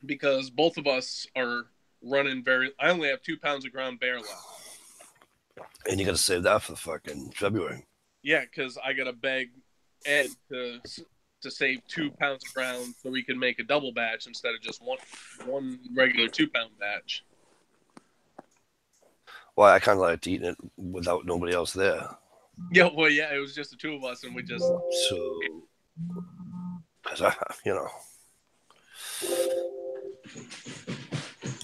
Because both of us are running I only have 2 pounds of ground bear left. And you got to save that for the fucking February. Yeah, because I got to beg Ed to save 2 pounds of ground so we can make a double batch instead of just one regular 2-pound batch. Well, I kind of liked eating it without nobody else there. Yeah, well, yeah, it was just the 2 of us, and we just... So, because you know.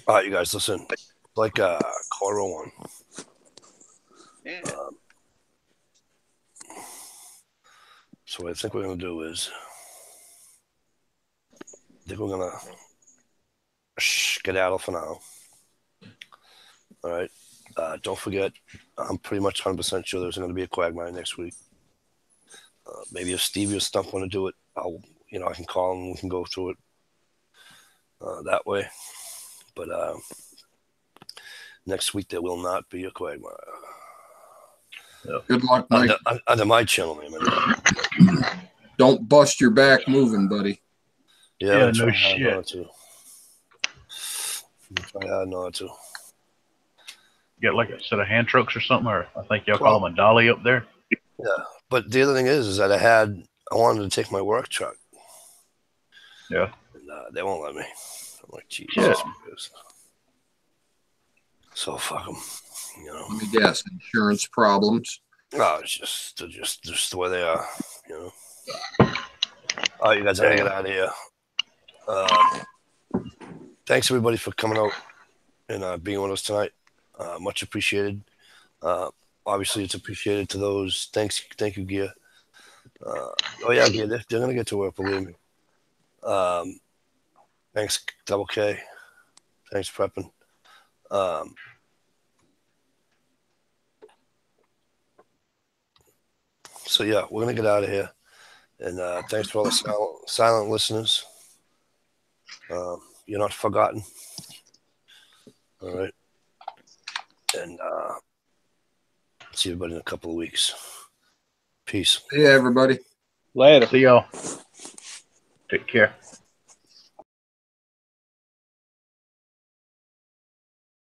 All right, you guys, listen. Like quarter one. Yeah. So what I think we're going to do is, I think we're going to skedaddle for now. All right. Don't forget, I'm pretty much 100% sure there's going to be a Quagmire next week. Maybe if Stevie or Stump want to do it, I can call him and we can go through it that way. But next week there will not be a Quagmire. Good luck, Mike. Under my channel name. Don't bust your back moving, buddy. Yeah, no shit. Try hard not to. Get like a set of hand trucks or something, or I think y'all call them a dolly up there. Yeah, but the other thing is that I wanted to take my work truck. Yeah. And they won't let me. I'm like, Jesus. Yeah. So fuck them. You know. Let me guess. Insurance problems. No, it's just the way they are. You know. All right, you guys, I gotta get out of here. Thanks everybody for coming out and being with us tonight. Much appreciated. Obviously, it's appreciated to those. Thank you, Gear. Oh yeah, Gear. They're gonna get to work. Believe me. Thanks, Double K. Thanks, Prepping. So yeah, we're gonna get out of here. And thanks to all the silent listeners. You're not forgotten. All right. And see everybody in a couple of weeks. Peace. See ya, everybody. Later. See y'all. Take care.